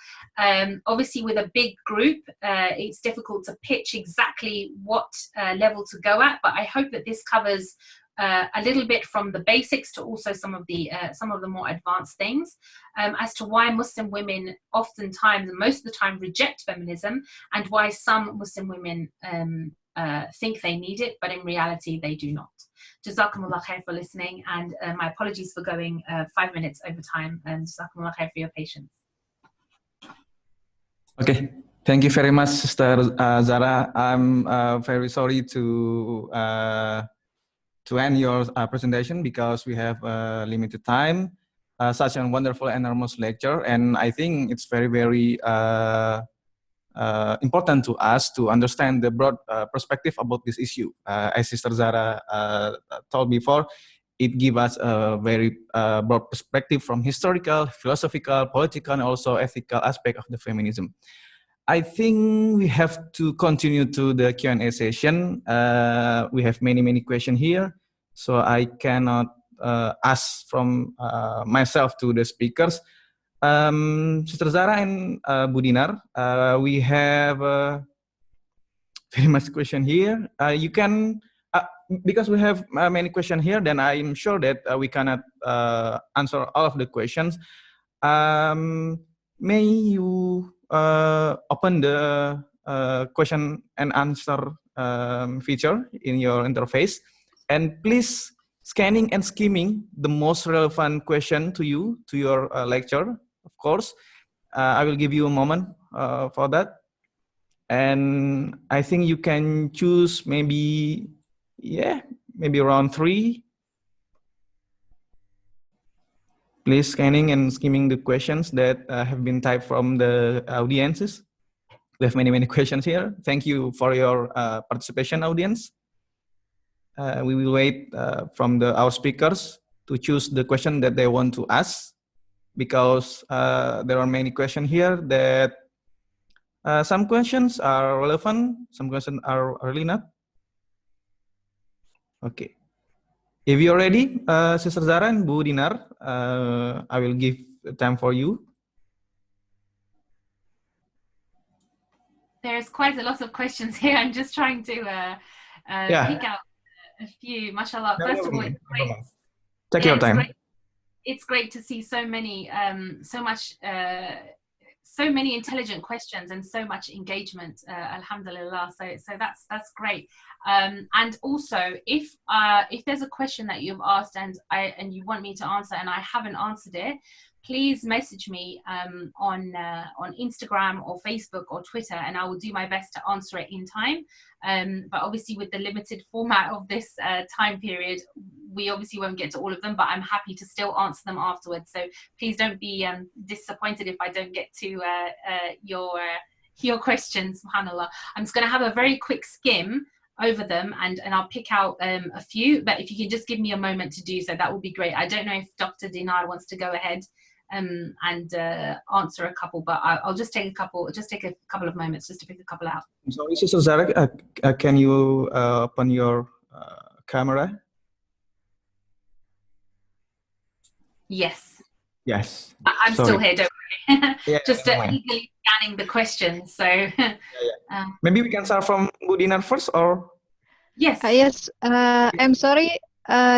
Obviously with a big group, it's difficult to pitch exactly what level to go at, but I hope that this covers a little bit from the basics to also some of the more advanced things, as to why Muslim women oftentimes and most of the time reject feminism, and why some Muslim women think they need it, but in reality they do not. Jazakumullah khair for listening, and my apologies for going 5 minutes over time, and Jazakumullah khair for your patience. Okay, thank you very much, Sister Zara. I'm very sorry to end your presentation because we have limited time. Such a wonderful and enormous lecture, and I think it's very, very important to us to understand the broad perspective about this issue. As Sister Zara told before, it gives us a very broad perspective from historical, philosophical, political, and also ethical aspect of the feminism. I think we have to continue to the Q&A session. We have many questions here, so I cannot ask from myself to the speakers. Sister Zara and Bu Dinar, we have very much question here. You can, because we have many questions here, then I'm sure that we cannot answer all of the questions. May you open the question and answer feature in your interface, and please scanning and skimming the most relevant question to you, to your lecture, of course. I will give you a moment for that. And I think you can choose maybe around 3. Please scanning and skimming the questions that have been typed from the audiences. We have many questions here. Thank you for your participation, audience. We will wait from our speakers to choose the question that they want to ask, because there are many questions here that some questions are relevant, some questions are really not. Okay. If you're ready, Sister Zara and Bu Dinar, I will give time for you. There's quite a lot of questions here. I'm just trying to pick out a few. Mashallah. First of all, it's great. Take your time. It's great to see so many, so many intelligent questions and so much engagement. Alhamdulillah. So that's great. And also, if there's a question that you've asked and you want me to answer and I haven't answered it, please message me on Instagram or Facebook or Twitter, and I will do my best to answer it in time. But obviously with the limited format of this time period, we obviously won't get to all of them, but I'm happy to still answer them afterwards. So please don't be disappointed if I don't get to your questions, subhanAllah. I'm just going to have a very quick skim over them and I'll pick out a few, but if you can just give me a moment to do so, that would be great. I don't know if Dr. Dinar wants to go ahead and answer a couple, but I'll just take a couple of moments just to pick a couple out. So, Sister Zara, can you open your camera? Yes. Yes. I'm still here, don't worry. Yeah, just eagerly scanning the questions. So maybe we can start from Bu Dinar first, or? Yes. Yes. I'm sorry.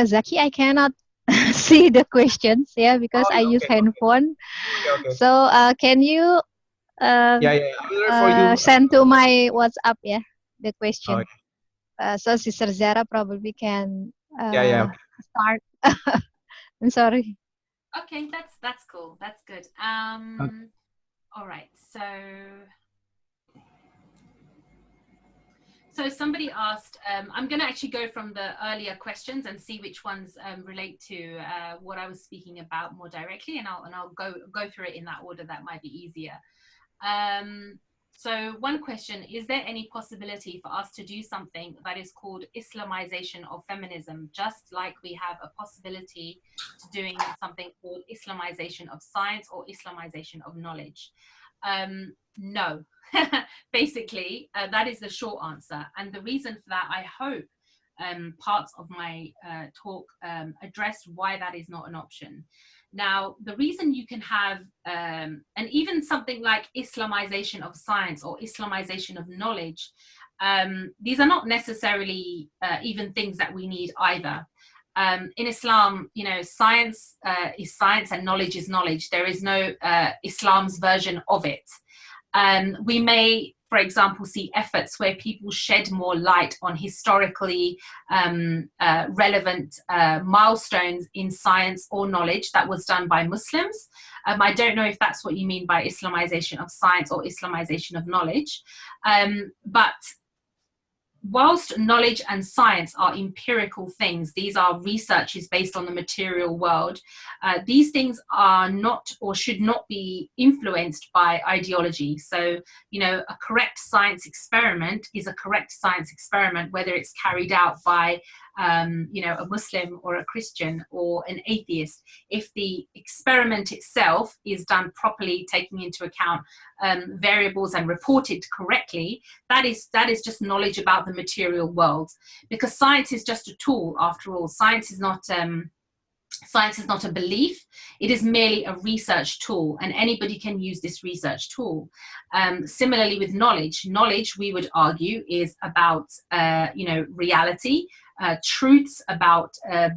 Zaki, I cannot see the questions, yeah, because Oh, I use okay, okay, handphone. okay. So can you Yeah, yeah. I will read for you. send to my WhatsApp, yeah, the Oh, question. So Sister Zara probably can yeah, yeah. Okay. start. I'm sorry. Okay, that's cool. That's good. All right. So somebody asked, I'm going to actually go from the earlier questions and see which ones relate to what I was speaking about more directly, and I'll go through it in that order. That might be easier. So one question, is there any possibility for us to do something that is called Islamization of feminism, just like we have a possibility to doing something called Islamization of science or Islamization of knowledge? No. Basically, that is the short answer. And the reason for that, I hope parts of my talk addressed why that is not an option. Now, the reason you can have, and even something like Islamization of science or Islamization of knowledge, these are not necessarily even things that we need either. In Islam, you know, science is science and knowledge is knowledge. There is no Islam's version of it. We may, for example, see efforts where people shed more light on historically relevant milestones in science or knowledge that was done by Muslims. I don't know if that's what you mean by Islamization of science or Islamization of knowledge, but whilst knowledge and science are empirical things, these are researches based on the material world, these things are not or should not be influenced by ideology. So, you know, a correct science experiment is a correct science experiment, whether it's carried out by, you know, a Muslim or a Christian or an atheist. If the experiment itself is done properly, taking into account variables and reported correctly, that is just knowledge about the material world, because science is just a tool. After all, science is not a belief. It is merely a research tool, and anybody can use this research tool. Similarly with knowledge, we would argue is about you know, reality, truths about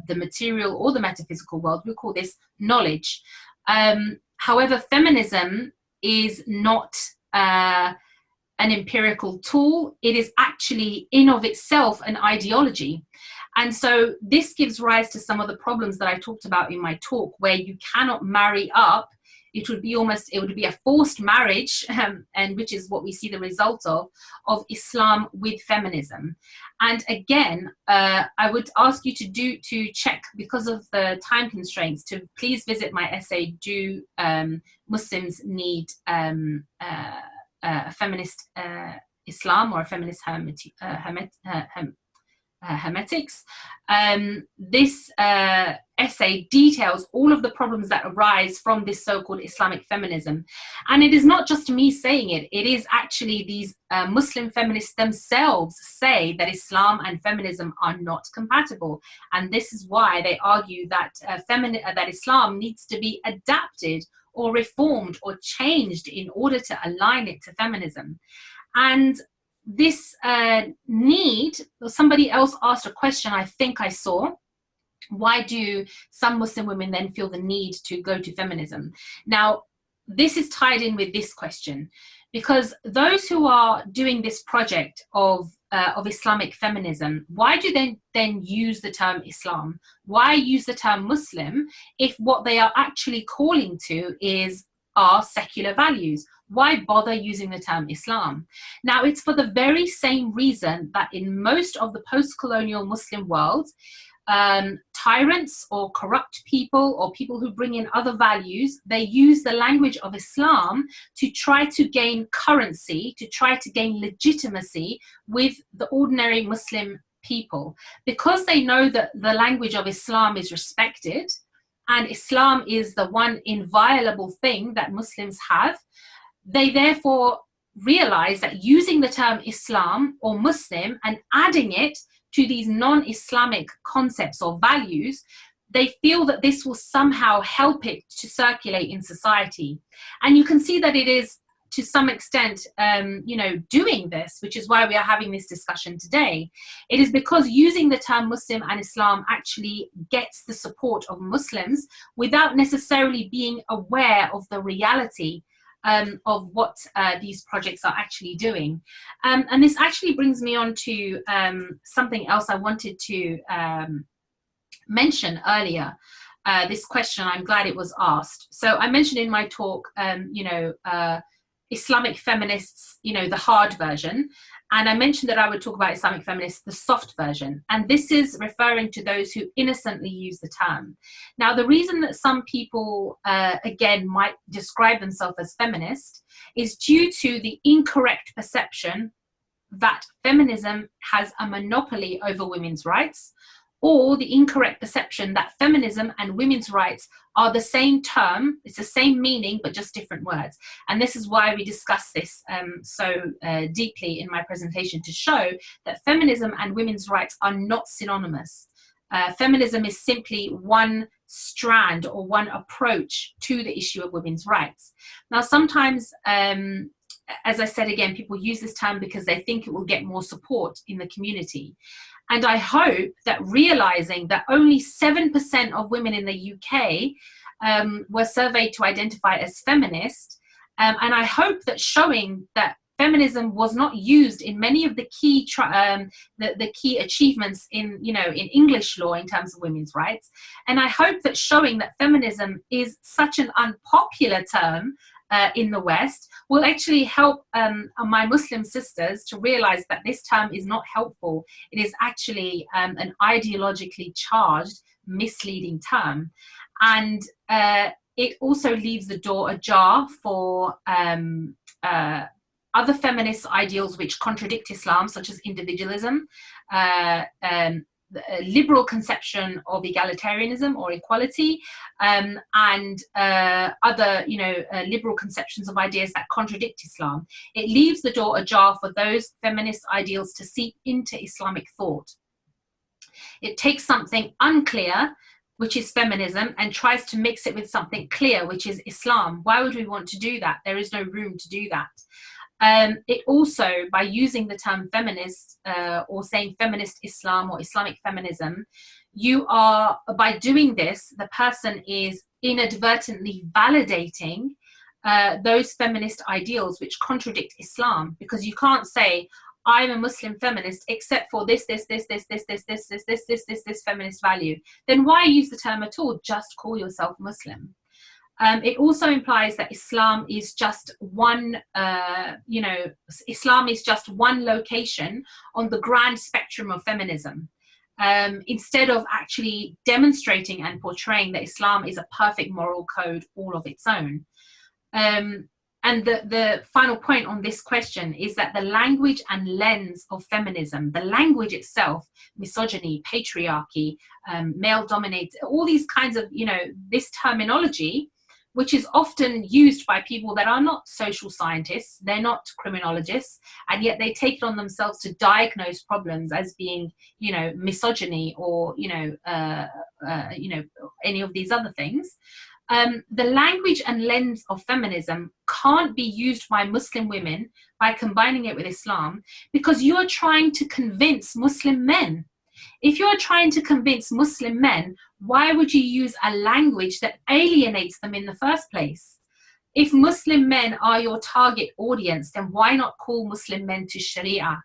the material or the metaphysical world. We call this knowledge. However, feminism is not an empirical tool. It is actually in of itself an ideology. And so this gives rise to some of the problems that I talked about in my talk, where you cannot marry up. It would be a forced marriage, and which is what we see the result of Islam with feminism. And again, I would ask you to check, because of the time constraints, to please visit my essay, Do Muslims Need a Feminist Islam or a Feminist Hermetics? This essay details all of the problems that arise from this so-called Islamic feminism. And it is not just me saying it, it is actually these Muslim feminists themselves say that Islam and feminism are not compatible. And this is why they argue that that Islam needs to be adapted or reformed or changed in order to align it to feminism. And this need, somebody else asked a question I think I saw, why do some Muslim women then feel the need to go to feminism? Now, this is tied in with this question, because those who are doing this project of Islamic feminism, why do they then use the term Islam? Why use the term Muslim if what they are actually calling to are secular values? Why bother using the term Islam? Now, it's for the very same reason that in most of the post-colonial Muslim world, tyrants or corrupt people or people who bring in other values, they use the language of Islam to try to gain currency, to try to gain legitimacy with the ordinary Muslim people. Because they know that the language of Islam is respected and Islam is the one inviolable thing that Muslims have, they therefore realize that using the term Islam or Muslim and adding it to these non-Islamic concepts or values, they feel that this will somehow help it to circulate in society. And you can see that it is to some extent, doing this, which is why we are having this discussion today. It is because using the term Muslim and Islam actually gets the support of Muslims without necessarily being aware of the reality of what these projects are actually doing. And this actually brings me on to something else I wanted to mention earlier. This question, I'm glad it was asked. So I mentioned in my talk, Islamic feminists, the hard version. And I mentioned that I would talk about Islamic feminists, the soft version. And this is referring to those who innocently use the term. Now, the reason that some people, again, might describe themselves as feminist is due to the incorrect perception that feminism has a monopoly over women's rights, or the incorrect perception that feminism and women's rights are the same term, it's the same meaning, but just different words. And this is why we discuss this so deeply in my presentation, to show that feminism and women's rights are not synonymous. Feminism is simply one strand or one approach to the issue of women's rights. Now, sometimes, as I said again, people use this term because they think it will get more support in the community. And I hope that realizing that only 7% of women in the UK were surveyed to identify as feminist, and I hope that showing that feminism was not used in many of the key the key achievements in English law in terms of women's rights, and I hope that showing that feminism is such an unpopular term in the West will actually help my Muslim sisters to realize that this term is not helpful. It is actually an ideologically charged, misleading term. And it also leaves the door ajar for other feminist ideals which contradict Islam, such as individualism, a liberal conception of egalitarianism or equality, and other liberal conceptions of ideas that contradict Islam. It leaves the door ajar for those feminist ideals to seep into Islamic thought. It takes something unclear, which is feminism, and tries to mix it with something clear, which is Islam. Why would we want to do that? There is no room to do that. It also, by using the term feminist or saying feminist Islam or Islamic feminism, you are, by doing this, the person is inadvertently validating those feminist ideals which contradict Islam, because you can't say, I'm a Muslim feminist except for this feminist value. Then why use the term at all? Just call yourself Muslim. It also implies that Islam is just one, Islam is just one location on the grand spectrum of feminism, instead of actually demonstrating and portraying that Islam is a perfect moral code all of its own. And the final point on this question is that the language and lens of feminism, the language itself, misogyny, patriarchy, male dominated, all these kinds of, this terminology, which is often used by people that are not social scientists, they're not criminologists, and yet they take it on themselves to diagnose problems as being, misogyny or, any of these other things. The language and lens of feminism can't be used by Muslim women by combining it with Islam, because you are trying to convince Muslim men. If you're trying to convince Muslim men, why would you use a language that alienates them in the first place? If Muslim men are your target audience, then why not call Muslim men to Sharia?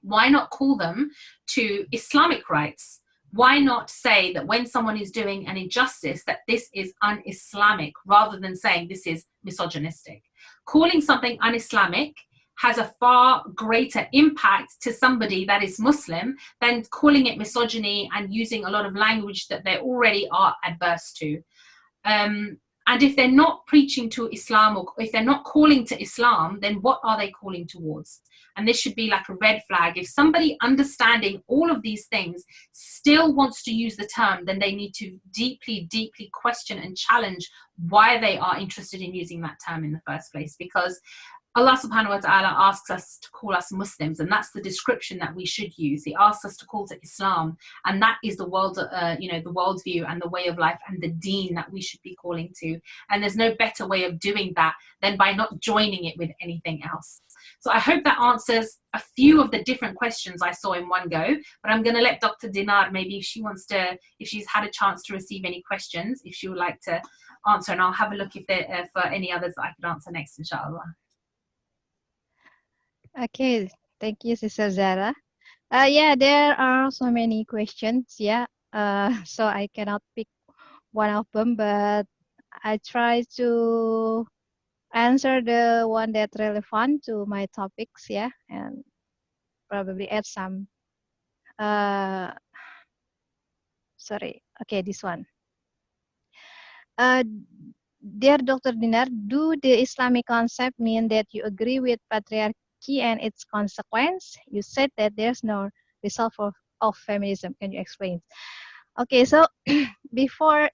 Why not call them to Islamic rights? Why not say that when someone is doing an injustice, that this is un-Islamic, rather than saying this is misogynistic? Calling something un-Islamic has a far greater impact to somebody that is Muslim than calling it misogyny and using a lot of language that they already are adverse to. And if they're not preaching to Islam, or if they're not calling to Islam, then what are they calling towards? And this should be like a red flag. If somebody understanding all of these things still wants to use the term, then they need to deeply, deeply question and challenge why they are interested in using that term in the first place. Because Allah subhanahu wa ta'ala asks us to call us Muslims, and that's the description that we should use. He asks us to call to Islam, and that is the world, the worldview and the way of life and the deen that we should be calling to. And there's no better way of doing that than by not joining it with anything else. So I hope that answers a few of the different questions I saw in one go, but I'm going to let Dr. Dinar, maybe if she's had a chance to receive any questions, if she would like to answer, and I'll have a look if there for any others that I could answer next, inshallah. Okay, thank you, Sister Zara. Yeah, there are so many questions. Yeah, so I cannot pick one of them, but I try to answer the one that relevant to my topics. Yeah, and probably add some. Sorry. Okay, this one. Dear Dr. Dinar, do the Islamic concept mean that you agree with patriarchy and its consequence? You said that there's no result of feminism. Can you explain? Okay, so before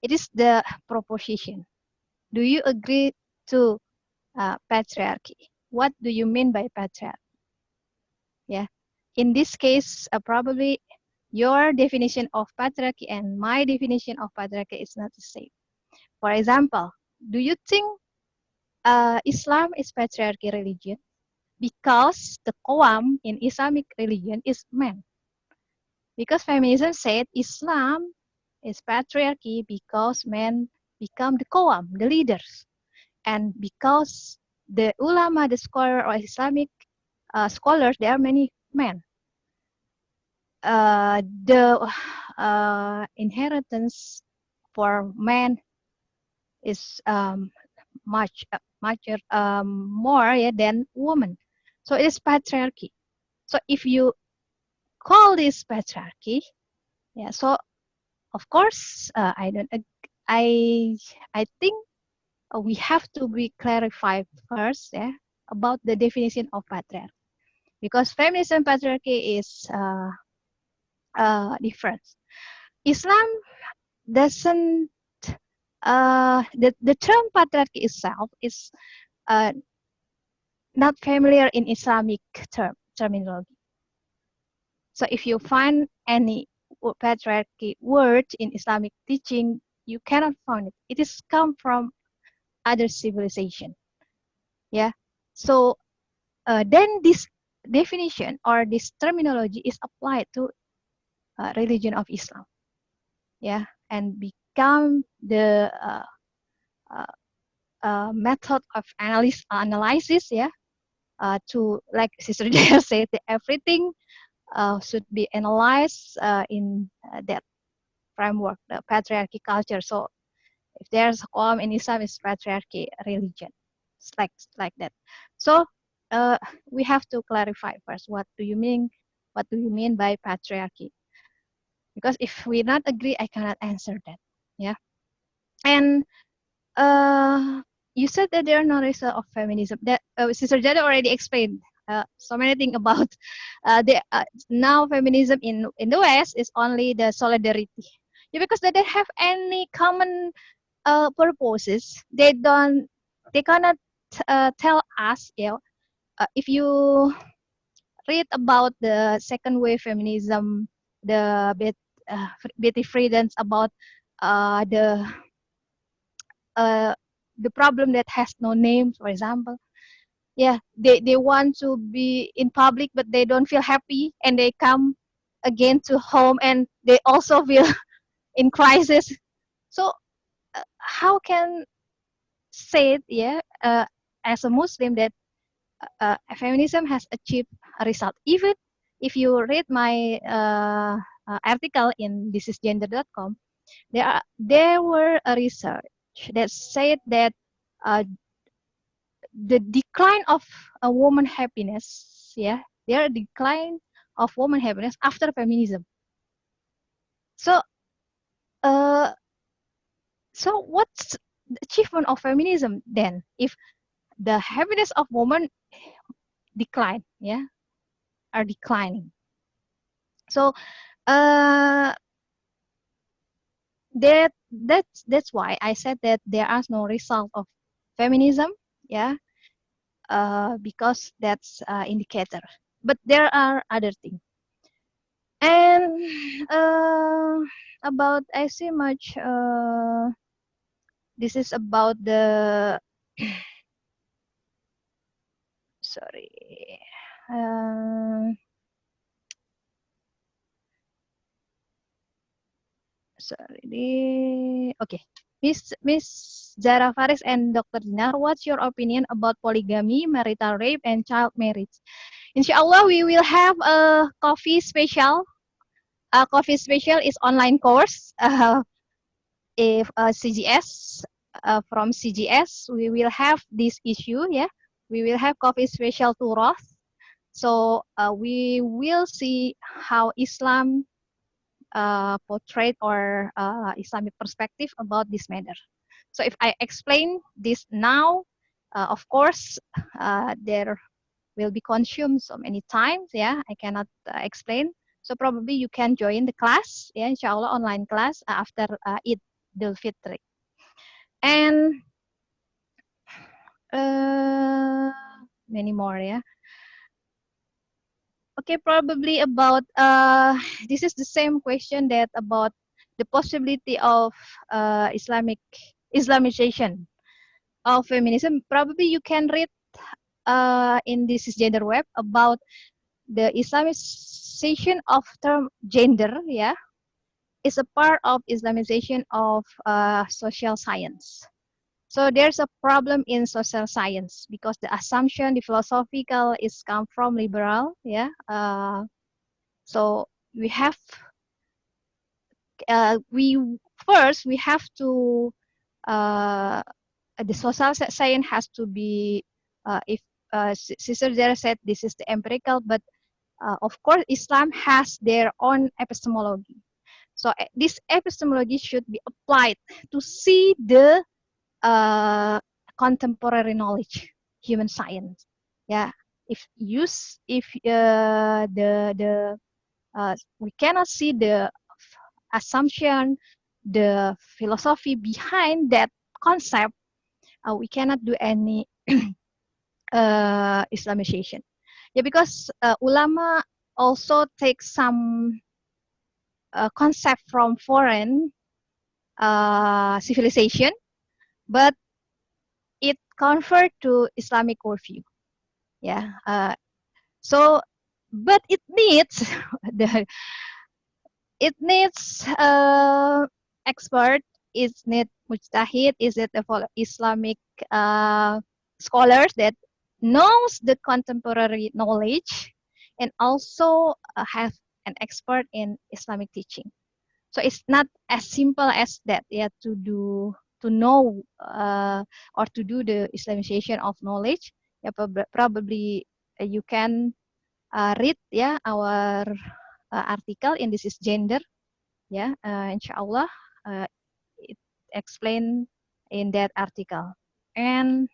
it is the proposition. Do you agree to patriarchy? What do you mean by patriarchy? Yeah, in this case, probably your definition of patriarchy and my definition of patriarchy is not the same. For example, do you think Islam is patriarchy religion? Because the Qawam in Islamic religion is man. Because feminism said Islam is patriarchy because men become the Qawam, the leaders. And because the ulama, the scholar or Islamic scholars, there are many men. The inheritance for men is much more than women. So it is patriarchy. So if you call this patriarchy, yeah. So of course, I think we have to be clarified first, yeah, about the definition of patriarchy, because feminism and patriarchy is different. Islam doesn't. The term patriarchy itself is not familiar in Islamic terminology. So if you find any patriarchy word in Islamic teaching, you cannot find it. It is come from other civilization. Yeah. So then this definition or this terminology is applied to religion of Islam. Yeah, and become the method of analysis. Yeah, to, like Sister Jaya said, everything should be analyzed in that framework, the patriarchy culture. So if there's a column in Islam, is patriarchy religion. It's like that. So we have to clarify first, what do you mean by patriarchy? Because if we not agree, I cannot answer that. Yeah. And you said that there are no result of feminism. That Sister Jada already explained so many things about now feminism in the West is only the solidarity. Yeah, because they don't have any common purposes. They cannot tell us, if you read about the second wave feminism, the Betty Friedan's about the problem that has no name, for example. Yeah, they want to be in public, but they don't feel happy, and they come again to home, and they also feel in crisis. So how can say, as a Muslim, that feminism has achieved a result? Even if you read my article in ThisisGender.com, there were a research that said that the decline of a woman happiness, there are decline of woman happiness after feminism. So so what's the achievement of feminism then, if the happiness of women decline, are declining? So that's why I said that there are no result of feminism. because that's indicator. But there are other things. And about I see much. This is about the sorry. Okay. Miss Zara Faris and Dr. Dinar, what's your opinion about polygamy, marital rape, and child marriage? Inshallah, we will have a coffee special. Coffee special is online course. If CGS from CGS, we will have this issue. Yeah, we will have coffee special to Roth. So we will see how Islam portrayed or Islamic perspective about this matter. So if I explain this now, of course, there will be consumed so many times. Yeah, I cannot explain. So probably you can join the class, yeah, inshallah, online class after Eid al-Fitr. And many more, yeah. Okay, probably about this is the same question that about the possibility of Islamization of feminism. Probably you can read in this gender web about the Islamization of term gender. Yeah, is a part of Islamization of social science. So there's a problem in social science because the assumption, the philosophical, is come from liberal. Yeah. So we have we have to the social science has to be if Sister Zara said this is the empirical, but of course Islam has their own epistemology. So this epistemology should be applied to see the contemporary knowledge, human science. Yeah, if we cannot see the assumption, the philosophy behind that concept, we cannot do any Islamization. Yeah, because ulama also take some concept from foreign civilization, but it convert to Islamic worldview. Yeah. So, but it needs expert. It needs mujtahid. Is it Islamic scholars that knows the contemporary knowledge and also have an expert in Islamic teaching. So it's not as simple as that. Yeah, to know or to do the Islamization of knowledge. Yeah, probably you can read our article in This is Gender. Yeah, inshallah it explained in that article. And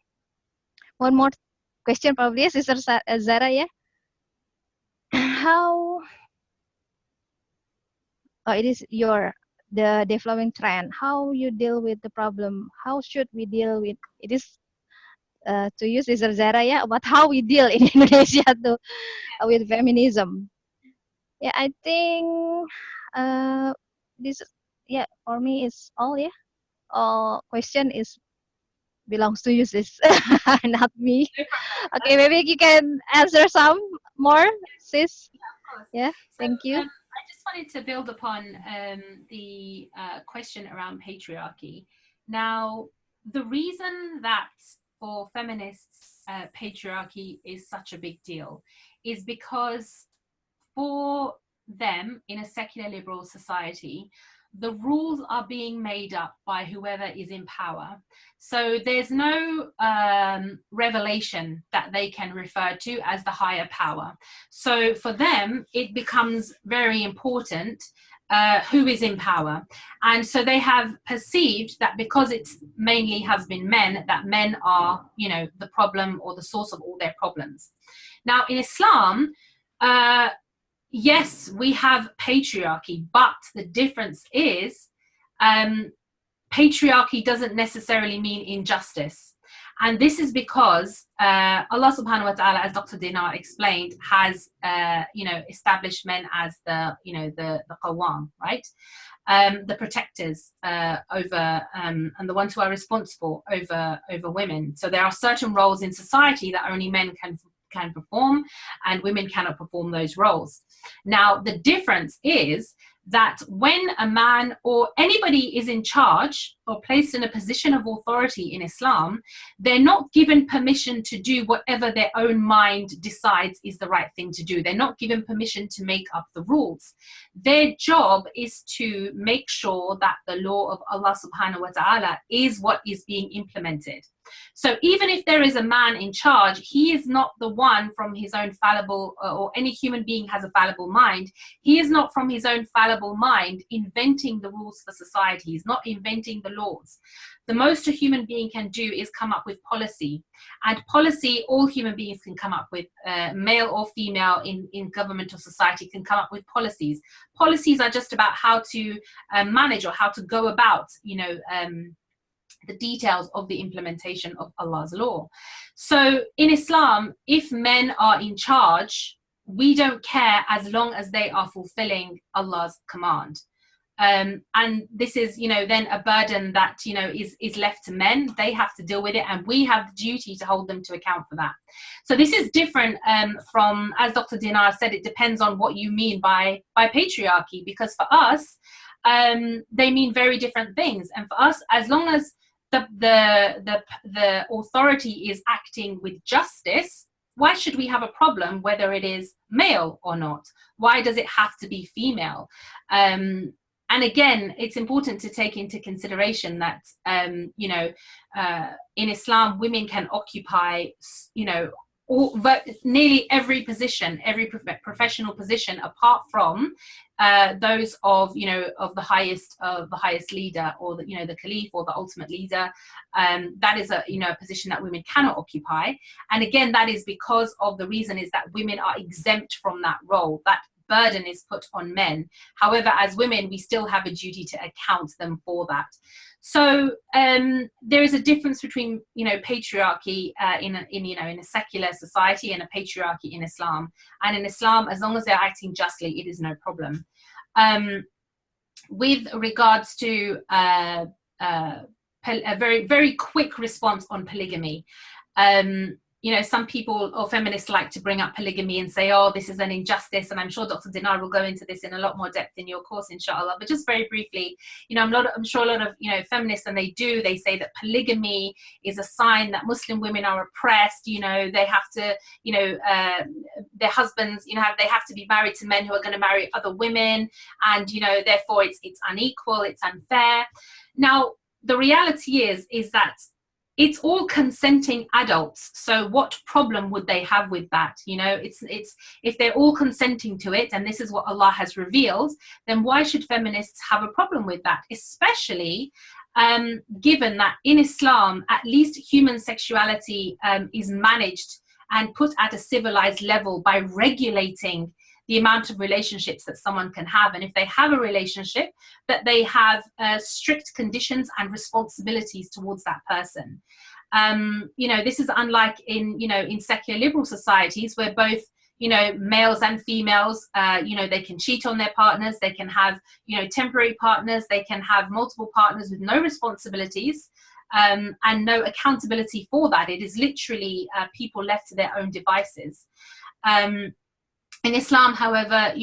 one more question probably, Sister Zara, yeah. How it is the developing trend, how you deal with the problem, how should we deal with it is to use Sister Zara, yeah, about how we deal in Indonesia with feminism. Yeah, I think this, yeah, for me is all, yeah. All question is belongs to you, sis, not me. Okay, maybe you can answer some more, sis. Yeah, of course. Yeah, thank you. I just wanted to build upon the question around patriarchy. Now, the reason that for feminists patriarchy is such a big deal is because for them in a secular liberal society, the rules are being made up by whoever is in power. So there's no revelation that they can refer to as the higher power. So for them, it becomes very important who is in power. And so they have perceived that because it's mainly has been men, that men are, you know, the problem or the source of all their problems. Now in Islam, yes, we have patriarchy, but the difference is patriarchy doesn't necessarily mean injustice. And this is because Allah subhanahu wa ta'ala, as Dr. Dinar explained, has established men as the qawwam, right? The protectors over and the ones who are responsible over women. So there are certain roles in society that only men can perform, and women cannot perform those roles. Now, the difference is that when a man or anybody is in charge or placed in a position of authority in Islam, they're not given permission to do whatever their own mind decides is the right thing to do. They're not given permission to make up the rules. Their job is to make sure that the law of Allah subhanahu wa ta'ala is what is being implemented. So even if there is a man in charge, he is not the one from his own fallible, or any human being has a fallible mind, he is not from his own fallible mind inventing the rules for society. He's not inventing the laws. The most a human being can do is come up with policy. And policy, all human beings can come up with, male or female in government or society can come up with policies. Policies are just about how to manage or how to go about, the details of the implementation of Allah's law. So in Islam, if men are in charge, we don't care as long as they are fulfilling Allah's command. And this is, then a burden that, is left to men. They have to deal with it, and we have the duty to hold them to account for that. So this is different from, as Dr. Dinar said, it depends on what you mean by patriarchy, because for us, they mean very different things. And for us, as long as the authority is acting with justice, why should we have a problem whether it is male or not? Why does it have to be female? And again, it's important to take into consideration that, in Islam, women can occupy, nearly every position, every professional position, apart from those of the highest leader, or the caliph, or the ultimate leader. That is a position that women cannot occupy. And again, that is because of the reason is that women are exempt from that role. That burden is put on men. However, as women, we still have a duty to account them for that. So there is a difference between patriarchy in a secular society and a patriarchy in Islam. And in Islam, as long as they're acting justly, it is no problem. With regards to a very, very quick response on polygamy. Some people or feminists like to bring up polygamy and say, oh, this is an injustice. And I'm sure Dr. Dinar will go into this in a lot more depth in your course, inshallah. But just very briefly, I'm sure a lot of, feminists, and they say that polygamy is a sign that Muslim women are oppressed. They have to, their husbands, they have to be married to men who are going to marry other women. And, therefore it's unequal, it's unfair. Now, the reality is that it's all consenting adults. So what problem would they have with that? It's if they're all consenting to it, and this is what Allah has revealed, then why should feminists have a problem with that? Especially given that in Islam, at least human sexuality is managed and put at a civilized level by regulating the amount of relationships that someone can have. And if they have a relationship, that they have strict conditions and responsibilities towards that person. This is unlike in secular liberal societies where both, males and females, they can cheat on their partners, they can have, temporary partners, they can have multiple partners with no responsibilities. And no accountability for that. It is literally people left to their own devices. In Islam, however,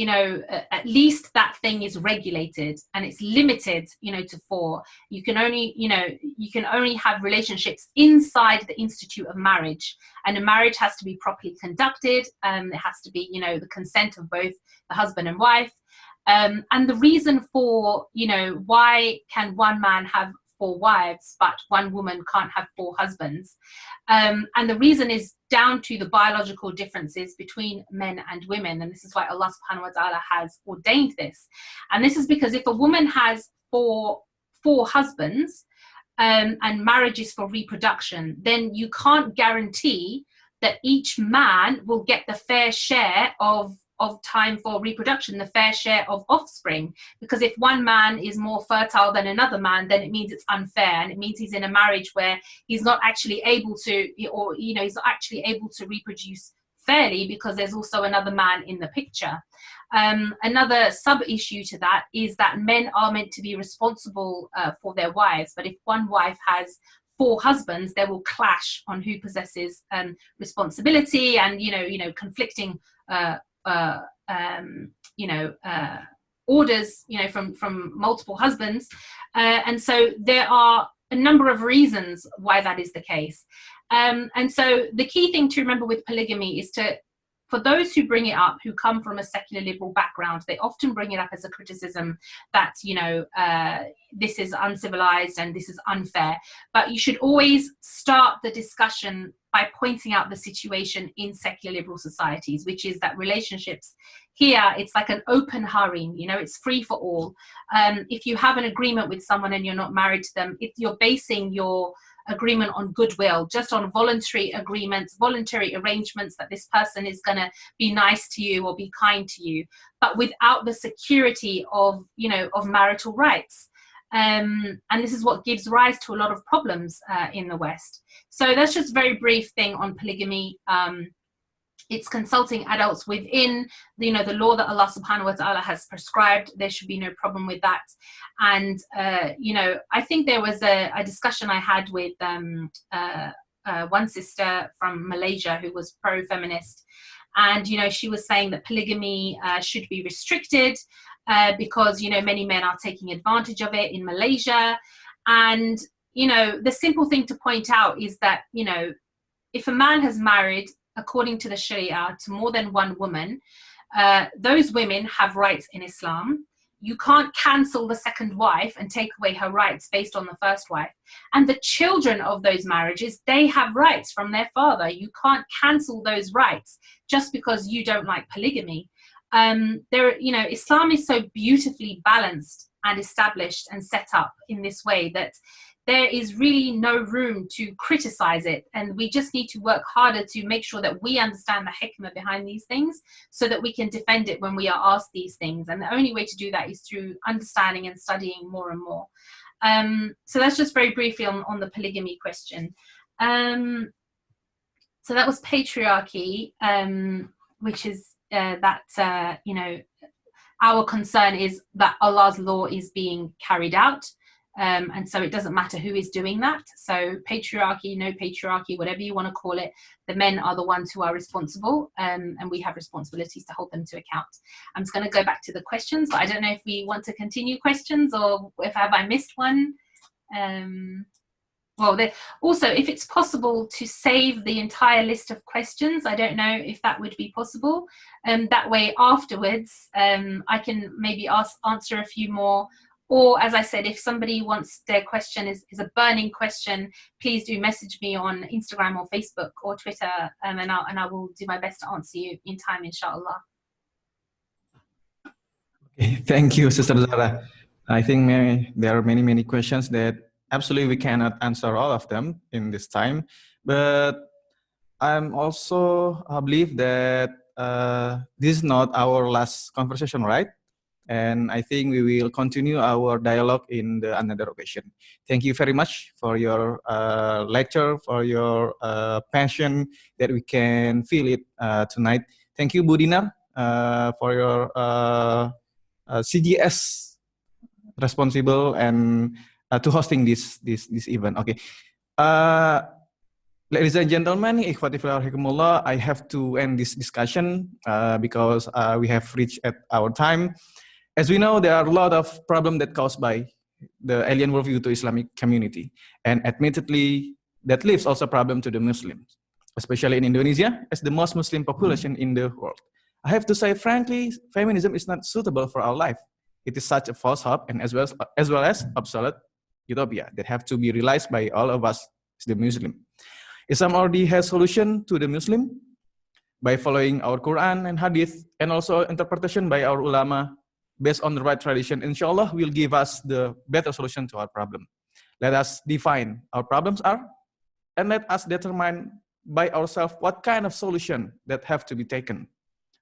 at least that thing is regulated, and it's limited, to 4. You can only have relationships inside the institute of marriage, and a marriage has to be properly conducted. It has to be, the consent of both the husband and wife. And the reason for, why can one man have 4 wives, but one woman can't have 4 husbands. And the reason is down to the biological differences between men and women. And this is why Allah subhanahu wa ta'ala has ordained this. And this is because if a woman has four husbands, and marriage is for reproduction, then you can't guarantee that each man will get the fair share of of time for reproduction, the fair share of offspring. Because if one man is more fertile than another man, then it means it's unfair, and it means he's in a marriage where he's not actually able to, or he's not actually able to reproduce fairly, because there's also another man in the picture. Another sub-issue to that is that men are meant to be responsible for their wives, but if one wife has 4 husbands, they will clash on who possesses responsibility, and conflicting orders from multiple husbands, and so there are a number of reasons why that is the case. And so the key thing to remember with polygamy is for those who bring it up, who come from a secular liberal background, they often bring it up as a criticism that, this is uncivilized and this is unfair. But you should always start the discussion by pointing out the situation in secular liberal societies, which is that relationships here, it's like an open harem, it's free for all. If you have an agreement with someone and you're not married to them, if you're basing your agreement on goodwill, just on voluntary agreements, voluntary arrangements that this person is going to be nice to you or be kind to you, but without the security of marital rights. And this is what gives rise to a lot of problems in the West. So that's just a very brief thing on polygamy. It's consulting adults within the law that Allah subhanahu wa ta'ala has prescribed. There should be no problem with that. And I think there was a discussion I had with one sister from Malaysia who was pro-feminist, and she was saying that polygamy should be restricted because many men are taking advantage of it in Malaysia. And the simple thing to point out is that if a man has married according to the Sharia to more than one woman, those women have rights in Islam. You can't cancel the second wife and take away her rights based on the first wife. And the children of those marriages, they have rights from their father. You can't cancel those rights just because you don't like polygamy. Islam is so beautifully balanced and established and set up in this way that there is really no room to criticize it, and we just need to work harder to make sure that we understand the hikmah behind these things so that we can defend it when we are asked these things. And the only way to do that is through understanding and studying more and more. So that's just very briefly on the polygamy question. So that was patriarchy, which is our concern is that Allah's law is being carried out. And so it doesn't matter who is doing that. So patriarchy, no patriarchy, whatever you want to call it, the men are the ones who are responsible, and we have responsibilities to hold them to account. I'm just going to go back to the questions, but I don't know if we want to continue questions or have I missed one. Also, if it's possible to save the entire list of questions, I don't know if that would be possible. That way afterwards, I can maybe answer a few more. Or, as I said, if somebody wants their question is a burning question, please do message me on Instagram or Facebook or Twitter, and I will do my best to answer you in time, inshallah. Okay, thank you, Sister Zara. I think there are many questions that absolutely we cannot answer all of them in this time, but I'm also believe that this is not our last conversation, right? And I think we will continue our dialogue in another occasion. Thank you very much for your lecture, for your passion that we can feel it tonight. Thank you, Bu Dinar, for your CGS responsible and to hosting this event. Okay. Ladies and gentlemen, I have to end this discussion because we have reached at our time. As we know, there are a lot of problems that caused by the alien worldview to Islamic community. And admittedly, that leaves also a problem to the Muslims, especially in Indonesia, as the most Muslim population in the world. I have to say, frankly, feminism is not suitable for our life. It is such a false hope and as well as obsolete utopia that have to be realized by all of us as the Muslim. Islam already has solution to the Muslim by following our Quran and Hadith, and also interpretation by our ulama based on the right tradition. Inshallah will give us the better solution to our problem. Let us define our problems are, and let us determine by ourselves what kind of solution that have to be taken.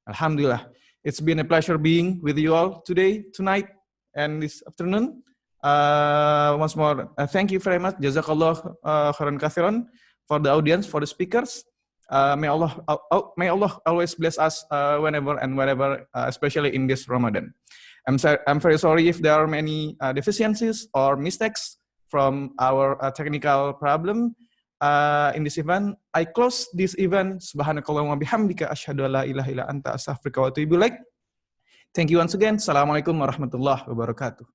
Alhamdulillah, It's been a pleasure being with you all today, tonight, and this afternoon. Once more, thank you very much. Jazakallah khairan kathiran for the audience, for the speakers. May Allah always bless us whenever and wherever, especially in this Ramadan. I'm very sorry if there are many deficiencies or mistakes from our technical problem in this event. I close this event. Subhanakallahumma bihamdika asyhadu an la ilaha illa anta astaghfiruka wa atubu ilaik. Thank you once again. Assalamualaikum warahmatullahi wabarakatuh.